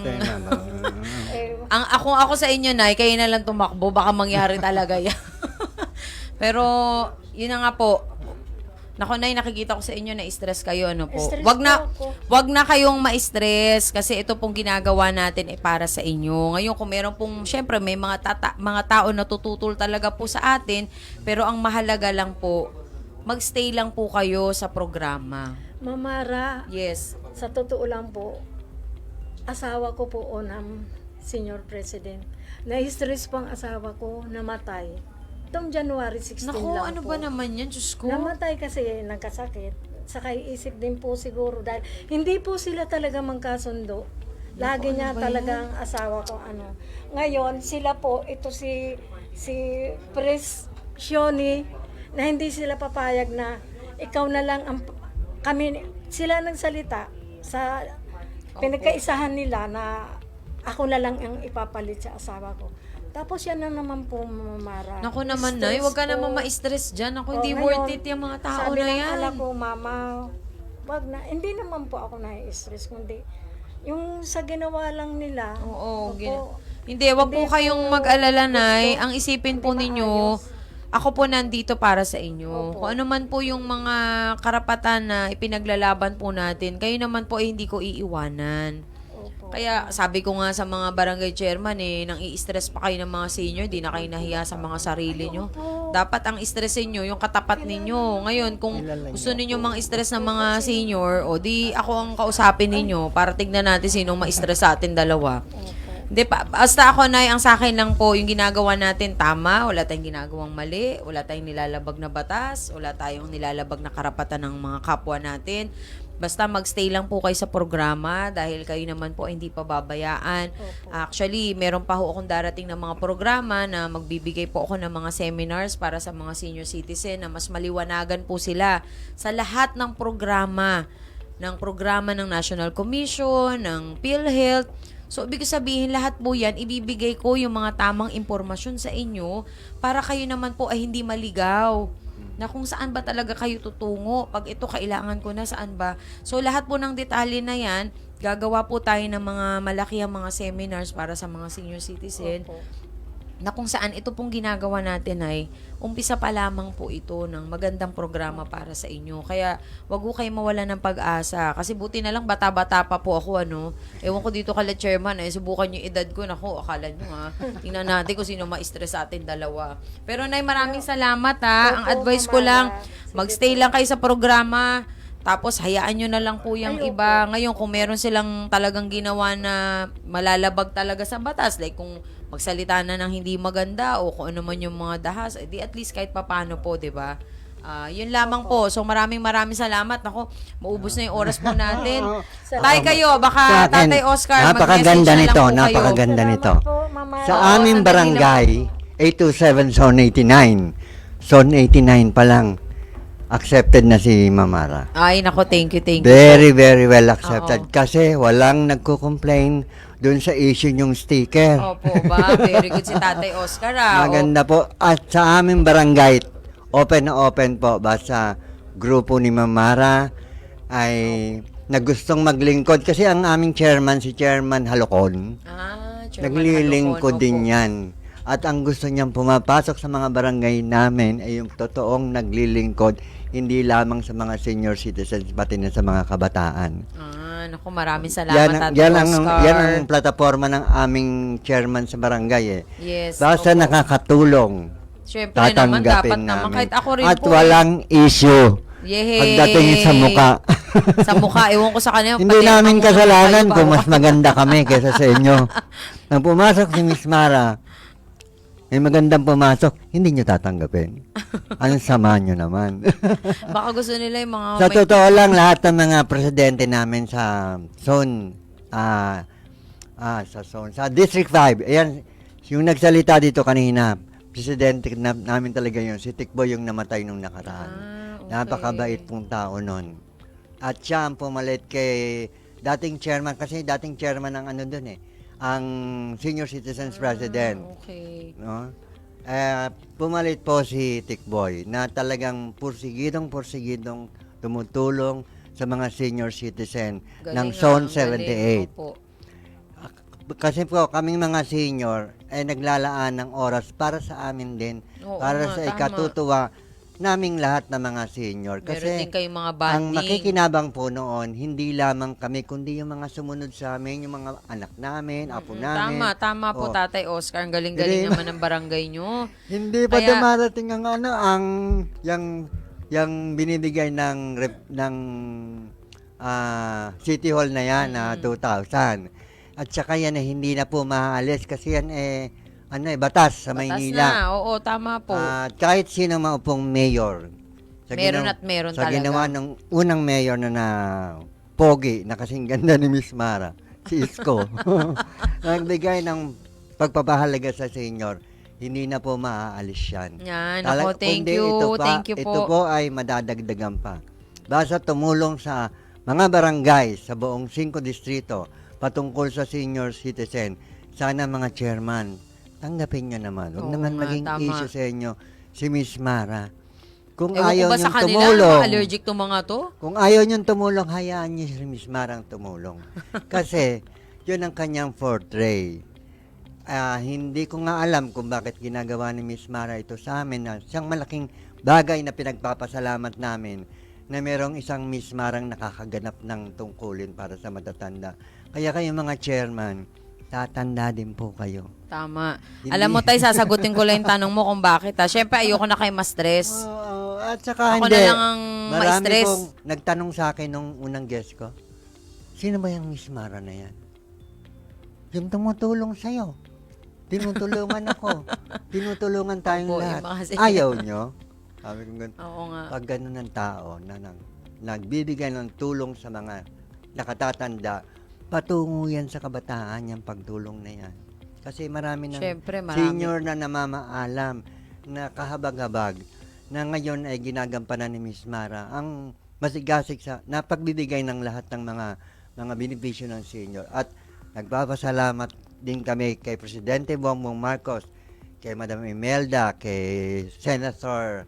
Speaker 4: Eh,
Speaker 1: ako sa inyo, Nay, kayo na lang tumakbo, baka mangyari talaga yan. Pero, yun na nga po. Nako, Nay, nakikita ko sa inyo na stress kayo, ano po.
Speaker 4: Stress
Speaker 1: Wag na,
Speaker 4: po ako.
Speaker 1: wag na kayong ma-stress kasi ito pong ginagawa natin ay para sa inyo. Ngayon, kung meron pong, syempre, may mga tao na tututol talaga po sa atin, pero ang mahalaga lang po, magstay lang po kayo sa programa.
Speaker 4: Mamara,
Speaker 1: Yes.
Speaker 4: sa totoo lang po, asawa ko po ng senior president. Na-stress po ang asawa ko, namatay. Itong January 16
Speaker 1: Naku,
Speaker 4: lang
Speaker 1: ano
Speaker 4: po.
Speaker 1: ba naman yan, Diyos ko?
Speaker 4: Namatay kasi nagkasakit. Saka iisip din po siguro dahil hindi po sila talaga magkasundo. Lagi niya talagang asawa ko ano. Ngayon, sila po, ito si Pres Shoni, na hindi sila papayag na ikaw na lang ang kami, sila nagsalita sa pinagkaisahan nila na ako na lang ang ipapalit sa asawa ko. Tapos yan na naman po, Mamara.
Speaker 1: Naku naman,
Speaker 4: Stress
Speaker 1: Nay, huwag ka
Speaker 4: po.
Speaker 1: naman ma-stress dyan. Ako, hindi
Speaker 4: Oh,
Speaker 1: worth
Speaker 4: ngayon,
Speaker 1: it yung mga tao
Speaker 4: sabi
Speaker 1: na
Speaker 4: ng
Speaker 1: yan.
Speaker 4: anak ko, Mama, wag na. Hindi naman po ako na-stress, kundi yung sa ginawa lang nila.
Speaker 1: Oo,
Speaker 4: opo,
Speaker 1: hindi, wag po
Speaker 4: Hindi
Speaker 1: kayong
Speaker 4: po
Speaker 1: mag-alala, Nay.
Speaker 4: gusto.
Speaker 1: Ang isipin po
Speaker 4: Hindi
Speaker 1: ninyo, ako po nandito para sa inyo.
Speaker 4: Opo.
Speaker 1: Kung ano man po yung mga karapatan na ipinaglalaban po natin, kayo naman po ay hindi ko iiwanan.
Speaker 4: opo.
Speaker 1: Kaya sabi ko nga sa mga barangay chairman nang i-stress pa kayo ng mga senior, di na kayo nahiya sa mga sarili nyo. Dapat ang stressin nyo, yung katapat ninyo. Ngayon, kung gusto ninyo mga stress ng mga senior, o di ako ang kausapin ninyo para tignan natin sinong ma-stress sa atin dalawa. Hindi pa, basta ako, Nay, ang sa akin lang po, yung ginagawa natin tama, wala tayong ginagawang mali, wala tayong nilalabag na batas, wala tayong nilalabag na karapatan ng mga kapwa natin. Basta magstay lang po kayo sa programa dahil kayo naman po ay hindi pa babayaan. Actually, meron pa ho akong darating ng mga programa na magbibigay po ako ng mga seminars para sa mga senior citizen na mas maliwanagan po sila sa lahat ng programa ng National Commission, ng PhilHealth. So, ibig sabihin, lahat po yan, ibibigay ko yung mga tamang impormasyon sa inyo para kayo naman po ay hindi maligaw na kung saan ba talaga kayo tutungo. Pag ito, kailangan ko na, saan ba? So, lahat po ng detalye na yan, gagawa po tayo ng mga malaki ang mga seminars para sa mga senior citizen
Speaker 4: Opo.
Speaker 1: na kung saan ito pong ginagawa natin ay umpisa pa lamang po ito ng magandang programa para sa inyo. Kaya wag ko kayo mawala ng pag-asa. Kasi buti na lang bata-bata pa po ako, ano. Ewan ko dito kala chairman, subukan yung edad ko. Naku, akala nyo ha. Tingnan natin kung sino ma-stress sa atin dalawa. Pero Nay, maraming salamat ha. Ang
Speaker 4: Opo,
Speaker 1: advice ko
Speaker 4: Mamara.
Speaker 1: lang,
Speaker 4: Sige
Speaker 1: magstay
Speaker 4: po.
Speaker 1: lang kayo sa programa. Tapos hayaan nyo na lang po yung
Speaker 4: Ayoko.
Speaker 1: iba. Ngayon, kung meron silang talagang ginawa na malalabag talaga sa batas, like kung magsalita na ng hindi maganda o kung ano man yung mga dahas, di at least kahit papano po, di ba? Yun lamang po. So maraming salamat. Ako, maubos na yung oras po natin. Tay kayo, baka
Speaker 5: Sa akin,
Speaker 1: Tatay Oscar,
Speaker 5: napakaganda
Speaker 1: mag-message na lang
Speaker 5: nito,
Speaker 1: po kayo.
Speaker 5: napakaganda nito.
Speaker 4: Salamat po, Mamara.
Speaker 5: Sa
Speaker 1: Oo,
Speaker 5: aming
Speaker 1: sandali
Speaker 5: barangay, 827 Zone 89. Zone 89 pa lang. Accepted na si Mamara.
Speaker 1: Ay, nako, thank you.
Speaker 5: Very, very well accepted. Kasi walang nagko-complain dun sa issue yung sticker.
Speaker 1: Opo ba? Very good si Tatay Oscar.
Speaker 5: Maganda po. At sa aming barangay, open na open po. Basta grupo ni Mamara ay nagustong maglingkod kasi ang aming chairman, si Chairman Halocon,
Speaker 1: Chairman
Speaker 5: naglilingkod
Speaker 1: Halocon,
Speaker 5: din
Speaker 1: opo.
Speaker 5: yan. At ang gusto niyang pumapasok sa mga barangay namin ay yung totoong naglilingkod, hindi lamang sa mga senior citizens, pati na sa mga kabataan.
Speaker 1: Naku, maraming salamat, Tatay Oscar.
Speaker 5: Yan ang plataforma ng aming chairman sa barangay eh.
Speaker 1: Yes,
Speaker 5: Basta
Speaker 1: opo.
Speaker 5: nakakatulong,
Speaker 1: Siyempre naman, dapat
Speaker 5: tatanggapin
Speaker 1: naman.
Speaker 5: namin.
Speaker 1: Kahit ako rin
Speaker 5: At
Speaker 1: po.
Speaker 5: walang issue
Speaker 1: Yehey!
Speaker 5: pagdating sa muka.
Speaker 1: Sa mukha, ewan ko sa kanya.
Speaker 5: Hindi
Speaker 1: pati ang
Speaker 5: namin
Speaker 1: mga
Speaker 5: kasalanan
Speaker 1: kayo,
Speaker 5: kung
Speaker 1: bawal.
Speaker 5: mas maganda kami kaysa sa inyo. Nang pumasok si Miss Mara, may magandang pumasok, hindi nyo tatanggapin. Anong sama nyo naman?
Speaker 1: Baka gusto nila yung mga...
Speaker 5: Sa totoo lang, lahat ng mga presidente namin sa zone, sa District 5, ayan, yung nagsalita dito kanina, presidente namin talaga yun, si Tikboy yung namatay nung nakaraan.
Speaker 1: okay.
Speaker 5: Napakabait pong tao nun. At siya ang pumalit kay dating chairman, kasi dating chairman ng ano dun eh, ang Senior Citizens President.
Speaker 1: Okay.
Speaker 5: No? Pumalit po si Tikboy na talagang pursigidong tumutulong sa mga senior citizen ng Zone 78.
Speaker 1: Opo.
Speaker 5: Kasi po kaming mga senior ay naglalaan ng oras para sa amin din,
Speaker 1: Oo
Speaker 5: para
Speaker 1: nga,
Speaker 5: sa
Speaker 1: tama.
Speaker 5: ikatutuwa naming lahat ng mga senior.
Speaker 1: Meron
Speaker 5: Kasi
Speaker 1: din kayong mga
Speaker 5: ang
Speaker 1: banding.
Speaker 5: makikinabang po noon, hindi lamang kami, kundi yung mga sumunod sa amin, yung mga anak namin, apo namin.
Speaker 1: Tama po,
Speaker 5: Oh.
Speaker 1: Tatay Oscar. Ang galing-galing
Speaker 5: Hindi.
Speaker 1: naman ng barangay nyo.
Speaker 5: Hindi pa
Speaker 1: Kaya-
Speaker 5: dumarating ang ano, yung binibigay ng City Hall na yan na 2,000. At saka yan hindi na po maaalis kasi yan batas sa
Speaker 1: Batas
Speaker 5: Maynila.
Speaker 1: na. Oo, tama po.
Speaker 5: At kahit sino maupong mayor.
Speaker 1: Meron at meron
Speaker 5: sa
Speaker 1: talaga.
Speaker 5: ginawa ng unang mayor na pogi, na kasing ganda ni Miss Mara, si Isko. Nagbigay ng pagpapahalaga sa senior, hindi na po maaalis yan.
Speaker 1: Yan. Ako, thank
Speaker 5: Kundi
Speaker 1: you. Thank you
Speaker 5: Ito
Speaker 1: po.
Speaker 5: po ay madadagdagan pa. Basta tumulong sa mga barangay sa buong 5 distrito patungkol sa senior citizen. Sana mga chairman, tanggapin nyo naman. Huwag
Speaker 1: Oo
Speaker 5: naman
Speaker 1: nga,
Speaker 5: maging
Speaker 1: tama.
Speaker 5: issue sa inyo si Miss Mara. Kung
Speaker 1: Ewan ko
Speaker 5: ayaw
Speaker 1: ba sa
Speaker 5: niyong
Speaker 1: kanila,
Speaker 5: tumulong,
Speaker 1: allergic to mga to?
Speaker 5: kung ayaw niyong tumulong, hayaan niyo si Miss Marang tumulong. Kasi, yun ang kanyang portray. Hindi ko nga alam kung bakit ginagawa ni Miss Mara ito sa amin na siyang malaking bagay na pinagpapasalamat namin na merong isang Miss Marang nakakaganap ng tungkulin para sa matatanda. Kaya kayo mga chairman, tatanda din po kayo.
Speaker 1: Tama.
Speaker 5: Hindi.
Speaker 1: Alam mo tayo, sasagutin ko lang yung tanong mo kung bakit. Siyempre, ayoko na kayo ma-stress.
Speaker 5: Oo, at saka
Speaker 1: Ako
Speaker 5: hindi.
Speaker 1: na lang ang
Speaker 5: Marami
Speaker 1: ma-stress.
Speaker 5: pong nagtanong sa akin nung unang guest ko, sino ba yung Miss Mara na yan? Yung tumutulong sa'yo. Tinutulungan ako. Tinutulungan tayong
Speaker 1: Opo,
Speaker 5: lahat.
Speaker 1: yung mga senior.
Speaker 5: Ayaw nyo? Sabi ko ganun.
Speaker 1: Oo nga.
Speaker 5: Pag ganun ng tao na nagbibigay ng tulong sa mga nakatatanda, patungo yan sa kabataan, yung pagtulong na yan. Kasi marami ng
Speaker 1: Siyempre, marami.
Speaker 5: senior na namamaalam, na kahabag-habag, na ngayon ay ginagampanan ni Miss Mara ang masigasig sa napagbibigay ng lahat ng mga benepisyo ng senior. At nagpapasalamat din kami kay Presidente Bongbong Marcos, kay Madam Imelda, kay Senator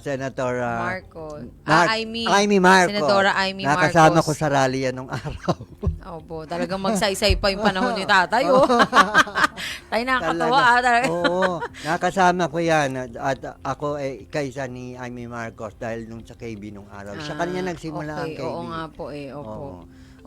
Speaker 5: Senator
Speaker 1: Marco.
Speaker 5: Amy
Speaker 1: Amy.
Speaker 5: Marcos.
Speaker 1: Senadora Amy Marcos.
Speaker 5: Nakasama ko sa rally yan nung araw.
Speaker 1: Opo, talagang magsaysay pa yung panahon ni tatay, oh. Tayo nakakatawa, talaga.
Speaker 5: Oo, nakasama ko yan. At ako kaisa ni Amy Marcos dahil nung sa KB nung araw. Siya kanya nagsimula ang KB.
Speaker 1: Oo nga po eh, opo.
Speaker 5: Oo.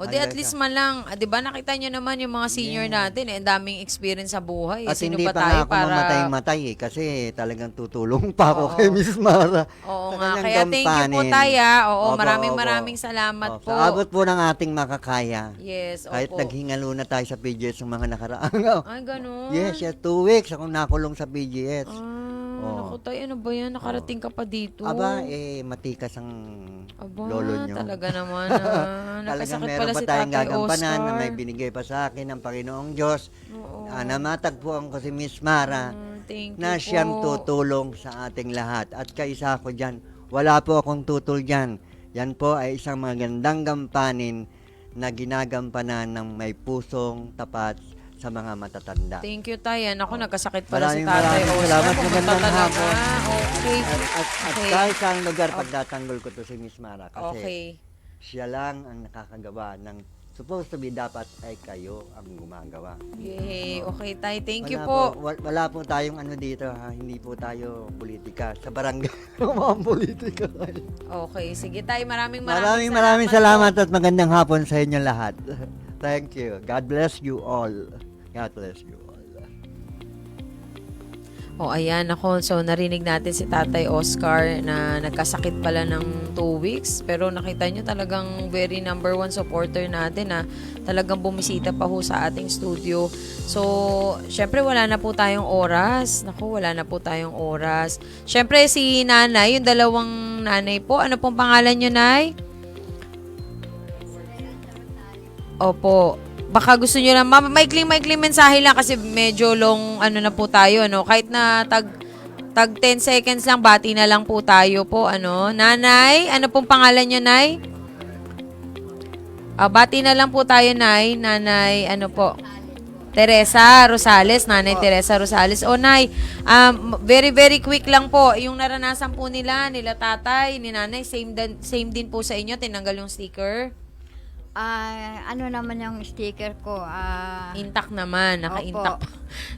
Speaker 1: O di at least man lang, di ba nakita nyo naman yung mga senior natin, ang daming experience sa buhay.
Speaker 5: At
Speaker 1: Sino
Speaker 5: hindi
Speaker 1: ba
Speaker 5: pa
Speaker 1: tayo
Speaker 5: nga ako
Speaker 1: para...
Speaker 5: mamatay-matay kasi talagang tutulong pa ako
Speaker 1: Oo.
Speaker 5: kay Miss Mara.
Speaker 1: Oo
Speaker 5: sa
Speaker 1: nga,
Speaker 5: kanyang
Speaker 1: kaya thank you po
Speaker 5: gampanin.
Speaker 1: Taya. Oo,
Speaker 5: Opo,
Speaker 1: maraming
Speaker 5: opo.
Speaker 1: salamat po.
Speaker 5: Sa abot po ng ating makakaya.
Speaker 1: Yes,
Speaker 5: Kahit
Speaker 1: opo.
Speaker 5: naghingalo na tayo sa PGS ng mga nakaraang.
Speaker 1: Ay, ganun.
Speaker 5: Yes, 2 weeks akong nakulong sa PGS.
Speaker 1: Naku tayo, ano ba yan? Nakarating ka pa dito.
Speaker 5: Aba, matikas ang
Speaker 1: Aba,
Speaker 5: lolo nyo.
Speaker 1: talaga naman.
Speaker 5: Talagang
Speaker 1: Nagkasakit
Speaker 5: meron
Speaker 1: pala
Speaker 5: pa
Speaker 1: si
Speaker 5: tayong
Speaker 1: Tatay
Speaker 5: gagampanan na
Speaker 1: Oscar.
Speaker 5: may binigay pa sa akin ng Panginoong Diyos.
Speaker 1: Oo.
Speaker 5: Namatagpuan ko si Miss Mara
Speaker 1: Thank you
Speaker 5: na siyang
Speaker 1: po.
Speaker 5: tutulong sa ating lahat. At kaisa ko dyan, wala po akong tutol dyan. Yan po ay isang magandang gampanin na ginagampanan ng may pusong tapat sa mga matatanda.
Speaker 1: Thank you, Tay. Naku, nagkasakit pala si
Speaker 5: Maraming
Speaker 1: Tatay
Speaker 5: maraming
Speaker 1: Oscar.
Speaker 5: salamat.
Speaker 1: Pumunta
Speaker 5: Magandang
Speaker 1: talaga.
Speaker 5: hapon.
Speaker 1: Oo. Okay.
Speaker 5: At
Speaker 1: Okay.
Speaker 5: kahit saan lugar pagtatanggol ko to si Miss Mara kasi
Speaker 1: Okay.
Speaker 5: siya lang ang nakakagawa ng supposed to be dapat ay kayo ang gumagawa.
Speaker 1: Yay. Okay, tay. Thank you
Speaker 5: Wala
Speaker 1: po.
Speaker 5: Wala po tayong ano dito ha, hindi po tayo politika. Sa barangay, mga politika.
Speaker 1: Okay, sige tay. Maraming
Speaker 5: Maraming salamat at magandang hapon sa inyo lahat. Thank you. God bless you all. God bless you all.
Speaker 1: O, ayan ako. So, narinig natin si Tatay Oscar na nagkasakit pala ng 2 weeks. Pero nakita nyo talagang very number 1 supporter natin na talagang bumisita pa ho sa ating studio. So, syempre wala na po tayong oras. Naku, wala na po tayong oras. Syempre si Nanay, yung dalawang nanay po. Ano pong pangalan nyo, Nay? Opo. Baka gusto nyo lang, maikling mensahe lang kasi medyo long, ano na po tayo, ano. Kahit na tag 10 seconds lang, bati na lang po tayo po, ano. Nanay, ano pong pangalan nyo, Nay? Bati na lang po tayo, Nay. Nanay, ano po? Teresa Rosales, Nanay Teresa Rosales. O, Nay, very, very quick lang po. Yung naranasan po nila tatay, ni Nanay, same din po sa inyo, tinanggal yung sticker.
Speaker 6: Ano naman yung sticker ko?
Speaker 1: Intact naman, naka-intact.
Speaker 6: Opo.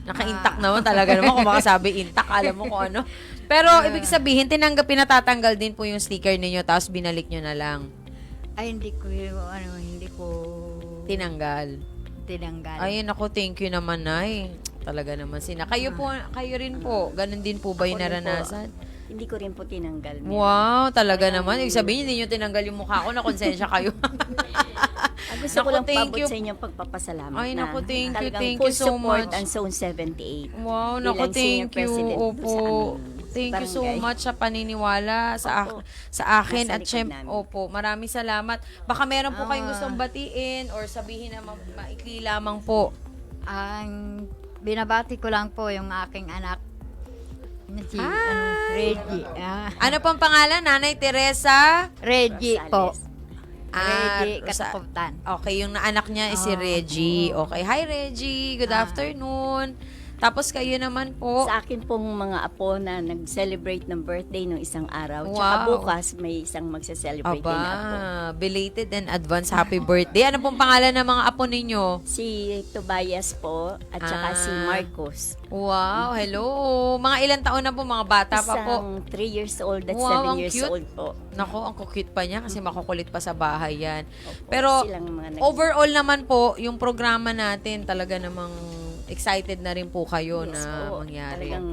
Speaker 1: Naka-intact naman talaga naman kung makasabi intact, alam mo kung ano. Pero ibig sabihin, pinatatanggal din po yung sticker ninyo tapos binalik nyo na lang.
Speaker 6: Ay, hindi ko
Speaker 1: Tinanggal.
Speaker 6: tinanggal.
Speaker 1: Ayun ako, thank you naman, Nay. Talaga naman kayo rin po, ganun din po ba yung
Speaker 7: Ako rin po.
Speaker 1: naranasan?
Speaker 7: Hindi ko rin po tinanggal.
Speaker 1: Wow, talaga naman. Ibig sabihin, hindi nyo tinanggal yung mukha ko, na konsensya kayo.
Speaker 7: Gusto ko
Speaker 1: Naku,
Speaker 7: lang
Speaker 1: thank
Speaker 7: paabot
Speaker 1: you.
Speaker 7: sa inyong pagpapasalamat
Speaker 1: Ay,
Speaker 7: na
Speaker 1: naku, thank you
Speaker 7: talagang
Speaker 1: so
Speaker 7: full support
Speaker 1: much.
Speaker 7: ang Zone 78.
Speaker 1: Wow,
Speaker 7: bilang
Speaker 1: naku,
Speaker 7: senior
Speaker 1: thank you.
Speaker 7: president doon
Speaker 1: Opo.
Speaker 7: sa aming
Speaker 1: Thank you so
Speaker 7: barangay.
Speaker 1: much sa paniniwala
Speaker 7: Opo.
Speaker 1: sa akin.
Speaker 7: Nasa
Speaker 1: At
Speaker 7: likod
Speaker 1: syempre,
Speaker 7: namin.
Speaker 1: opo, maraming salamat. Baka meron po kayong gustong batiin or sabihin na maikli lamang po.
Speaker 6: Ang binabati ko lang po yung aking anak na si Reggie.
Speaker 1: Ano pong pangalan? Nanay Teresa?
Speaker 6: Reggie po.
Speaker 1: Ah,
Speaker 6: Reggie
Speaker 1: Rosa-
Speaker 6: Katakutan.
Speaker 1: Okay, yung anak niya is si Reggie. Okay, hi Reggie. Good afternoon. Tapos kayo naman po.
Speaker 7: Sa akin pong mga apo na nag-celebrate ng birthday ng isang araw. Tsaka
Speaker 1: Wow.
Speaker 7: bukas may isang magse-celebrate din na apo.
Speaker 1: Belated and advance happy birthday. Ano pong pangalan ng mga apo ninyo?
Speaker 7: Si Tobias po at saka si Marcos.
Speaker 1: Wow, hello. Mga ilang taon na po, mga bata pa po.
Speaker 7: Isang 3 years old at
Speaker 1: Wow,
Speaker 7: 7
Speaker 1: ang
Speaker 7: years
Speaker 1: cute.
Speaker 7: old po.
Speaker 1: Nako, ang cute pa niya kasi makukulit pa sa bahay yan.
Speaker 7: Opo,
Speaker 1: Pero
Speaker 7: silang mga
Speaker 1: overall naman po, yung programa natin talaga namang excited na rin po kayo
Speaker 7: Yes
Speaker 1: na
Speaker 7: po.
Speaker 1: mangyari.
Speaker 7: Talagang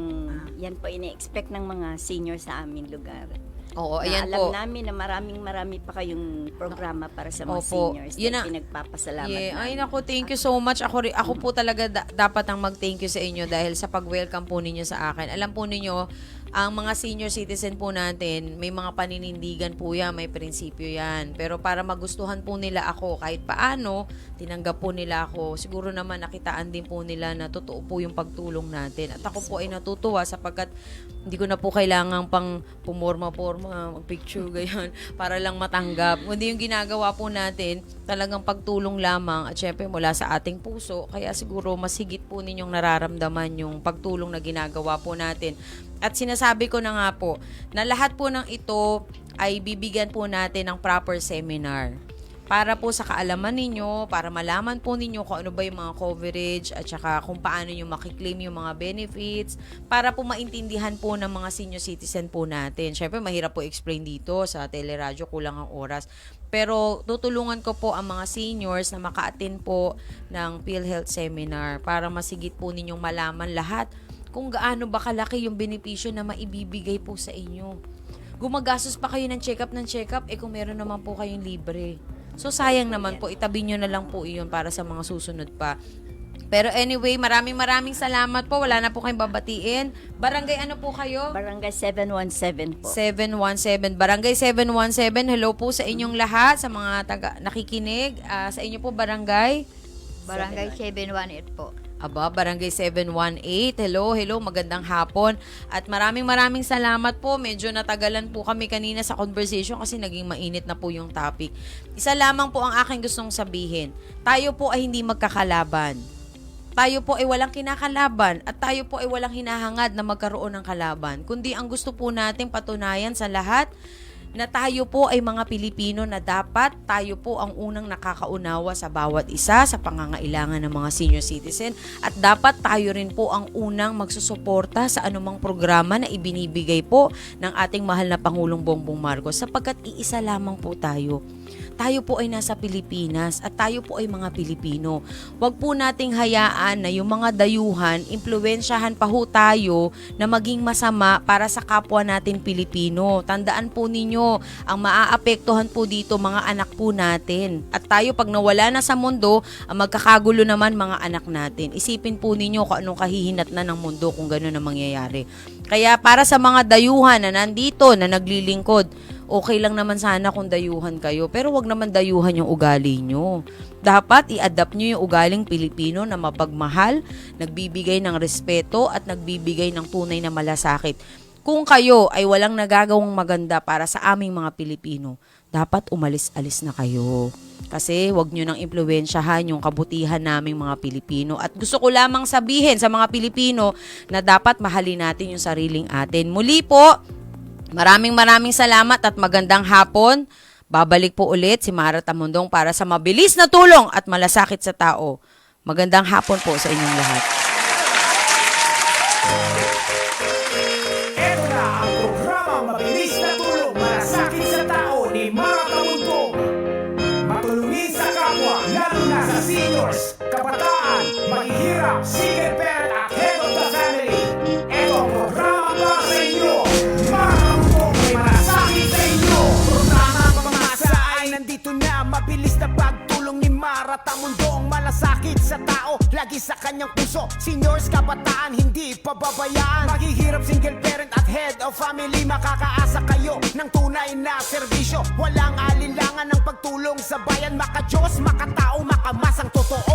Speaker 7: yan po ine-expect ng mga senior sa aming lugar.
Speaker 1: Oo,
Speaker 7: Na
Speaker 1: ayan
Speaker 7: alam
Speaker 1: po.
Speaker 7: namin na marami pa kayong programa para sa mga
Speaker 1: Opo.
Speaker 7: seniors.
Speaker 1: Yun
Speaker 7: na
Speaker 1: ang-
Speaker 7: pinagpapasalamat
Speaker 1: Yeah. Ay,
Speaker 7: namin.
Speaker 1: naku, thank you so much. Ako po talaga dapat ang mag-thank you sa inyo dahil sa pag-welcome po ninyo sa akin. Alam po ninyo, ang mga senior citizen po natin, may mga paninindigan po yan, may prinsipyo yan. Pero para magustuhan po nila ako, kahit paano, tinanggap po nila ako. Siguro naman nakitaan din po nila na totoo po yung pagtulong natin. At ako po ay natutuwa sapagkat hindi ko na po kailangan pang pumorma-porma, mag-picture, ganyan, para lang matanggap. Kundi yung ginagawa po natin, talagang pagtulong lamang at syempre mula sa ating puso. Kaya siguro mas higit po ninyong nararamdaman yung pagtulong na ginagawa po natin. At sinasabi ko na nga po, na lahat po ng ito ay bibigyan po natin ng proper seminar. Para po sa kaalaman ninyo, para malaman po ninyo kung ano ba yung mga coverage at saka kung paano nyo makiklaim yung mga benefits, para po maintindihan po ng mga senior citizen po natin. Syempre, mahirap po explain dito sa teleradyo, kulang ang oras. Pero tutulungan ko po ang mga seniors na maka-attend po ng PhilHealth seminar para masigit po ninyong malaman lahat kung gaano ba kalaki yung benepisyo na maibibigay po sa inyo. Gumagastos pa kayo ng check-up, kung meron naman po kayong libre. So, sayang naman po, itabi nyo na lang po iyon para sa mga susunod pa. Pero anyway, maraming salamat po. Wala na po kayong babatiin. Barangay ano po kayo?
Speaker 7: Barangay 717 po.
Speaker 1: 717. Barangay 717. Hello po sa inyong lahat, sa mga nakikinig. Sa inyo po, barangay?
Speaker 6: Barangay 718 po.
Speaker 1: Aba, Barangay 718. Hello, magandang hapon. At maraming salamat po. Medyo natagalan po kami kanina sa conversation kasi naging mainit na po yung topic. Isa lamang po ang aking gustong sabihin. Tayo po ay hindi magkakalaban. tayo po ay walang kinakalaban at tayo po ay walang hinahangad na magkaroon ng kalaban. Kundi ang gusto po nating patunayan sa lahat na tayo po ay mga Pilipino na dapat tayo po ang unang nakakaunawa sa bawat isa sa pangangailangan ng mga senior citizen at dapat tayo rin po ang unang magsusuporta sa anumang programa na ibinibigay po ng ating mahal na Pangulong Bongbong Marcos sapagkat iisa lamang po tayo. Tayo po ay nasa Pilipinas at tayo po ay mga Pilipino. Huwag po nating hayaan na yung mga dayuhan, impluwensyahan pa ho tayo na maging masama para sa kapwa natin Pilipino. Tandaan po ninyo, ang maaapektuhan po dito mga anak po natin. At tayo pag nawala na sa mundo, ang magkakagulo naman mga anak natin. Isipin po ninyo kung anong kahihinat na ng mundo kung gano'n ang mangyayari. Kaya para sa mga dayuhan na nandito, na naglilingkod, okay lang naman sana kung dayuhan kayo, pero wag naman dayuhan yung ugali nyo. Dapat i-adapt nyo yung ugaling Pilipino na mapagmahal, nagbibigay ng respeto at nagbibigay ng tunay na malasakit. Kung kayo ay walang nagagawang maganda para sa aming mga Pilipino, dapat umalis-alis na kayo. Kasi wag nyo nang impluwensyahan yung kabutihan naming mga Pilipino. At gusto ko lamang sabihin sa mga Pilipino na dapat mahalin natin yung sariling atin. Muli po, maraming salamat at magandang hapon. Babalik po ulit si Mara Tamundong para sa mabilis na tulong at malasakit sa tao. Magandang hapon po sa inyong lahat.
Speaker 8: Ito na ang programang mabilis na tulong malasakit sa tao ni Mara Tamundong. Matulungin sa kapwa, lalo na sa seniors, kabataan, mahihirap, single parent at head of the family. Ito ang programa para sa inyo. Mara Tamundong, may malasakit sa inyo. Programa pamasa ay nandito na, mabilis na pagtulong ni Mara Tamundong. Malasakit sa tao, lagi sa kanyang puso. Seniors, kabataan, hindi pababayaan. Maghihirap, single parent at head of family. Makakaasa kayo ng tunay na serbisyo. Walang alinlangan ng pagtulong sa bayan. Maka-Diyos, makatao, makamasang totoo.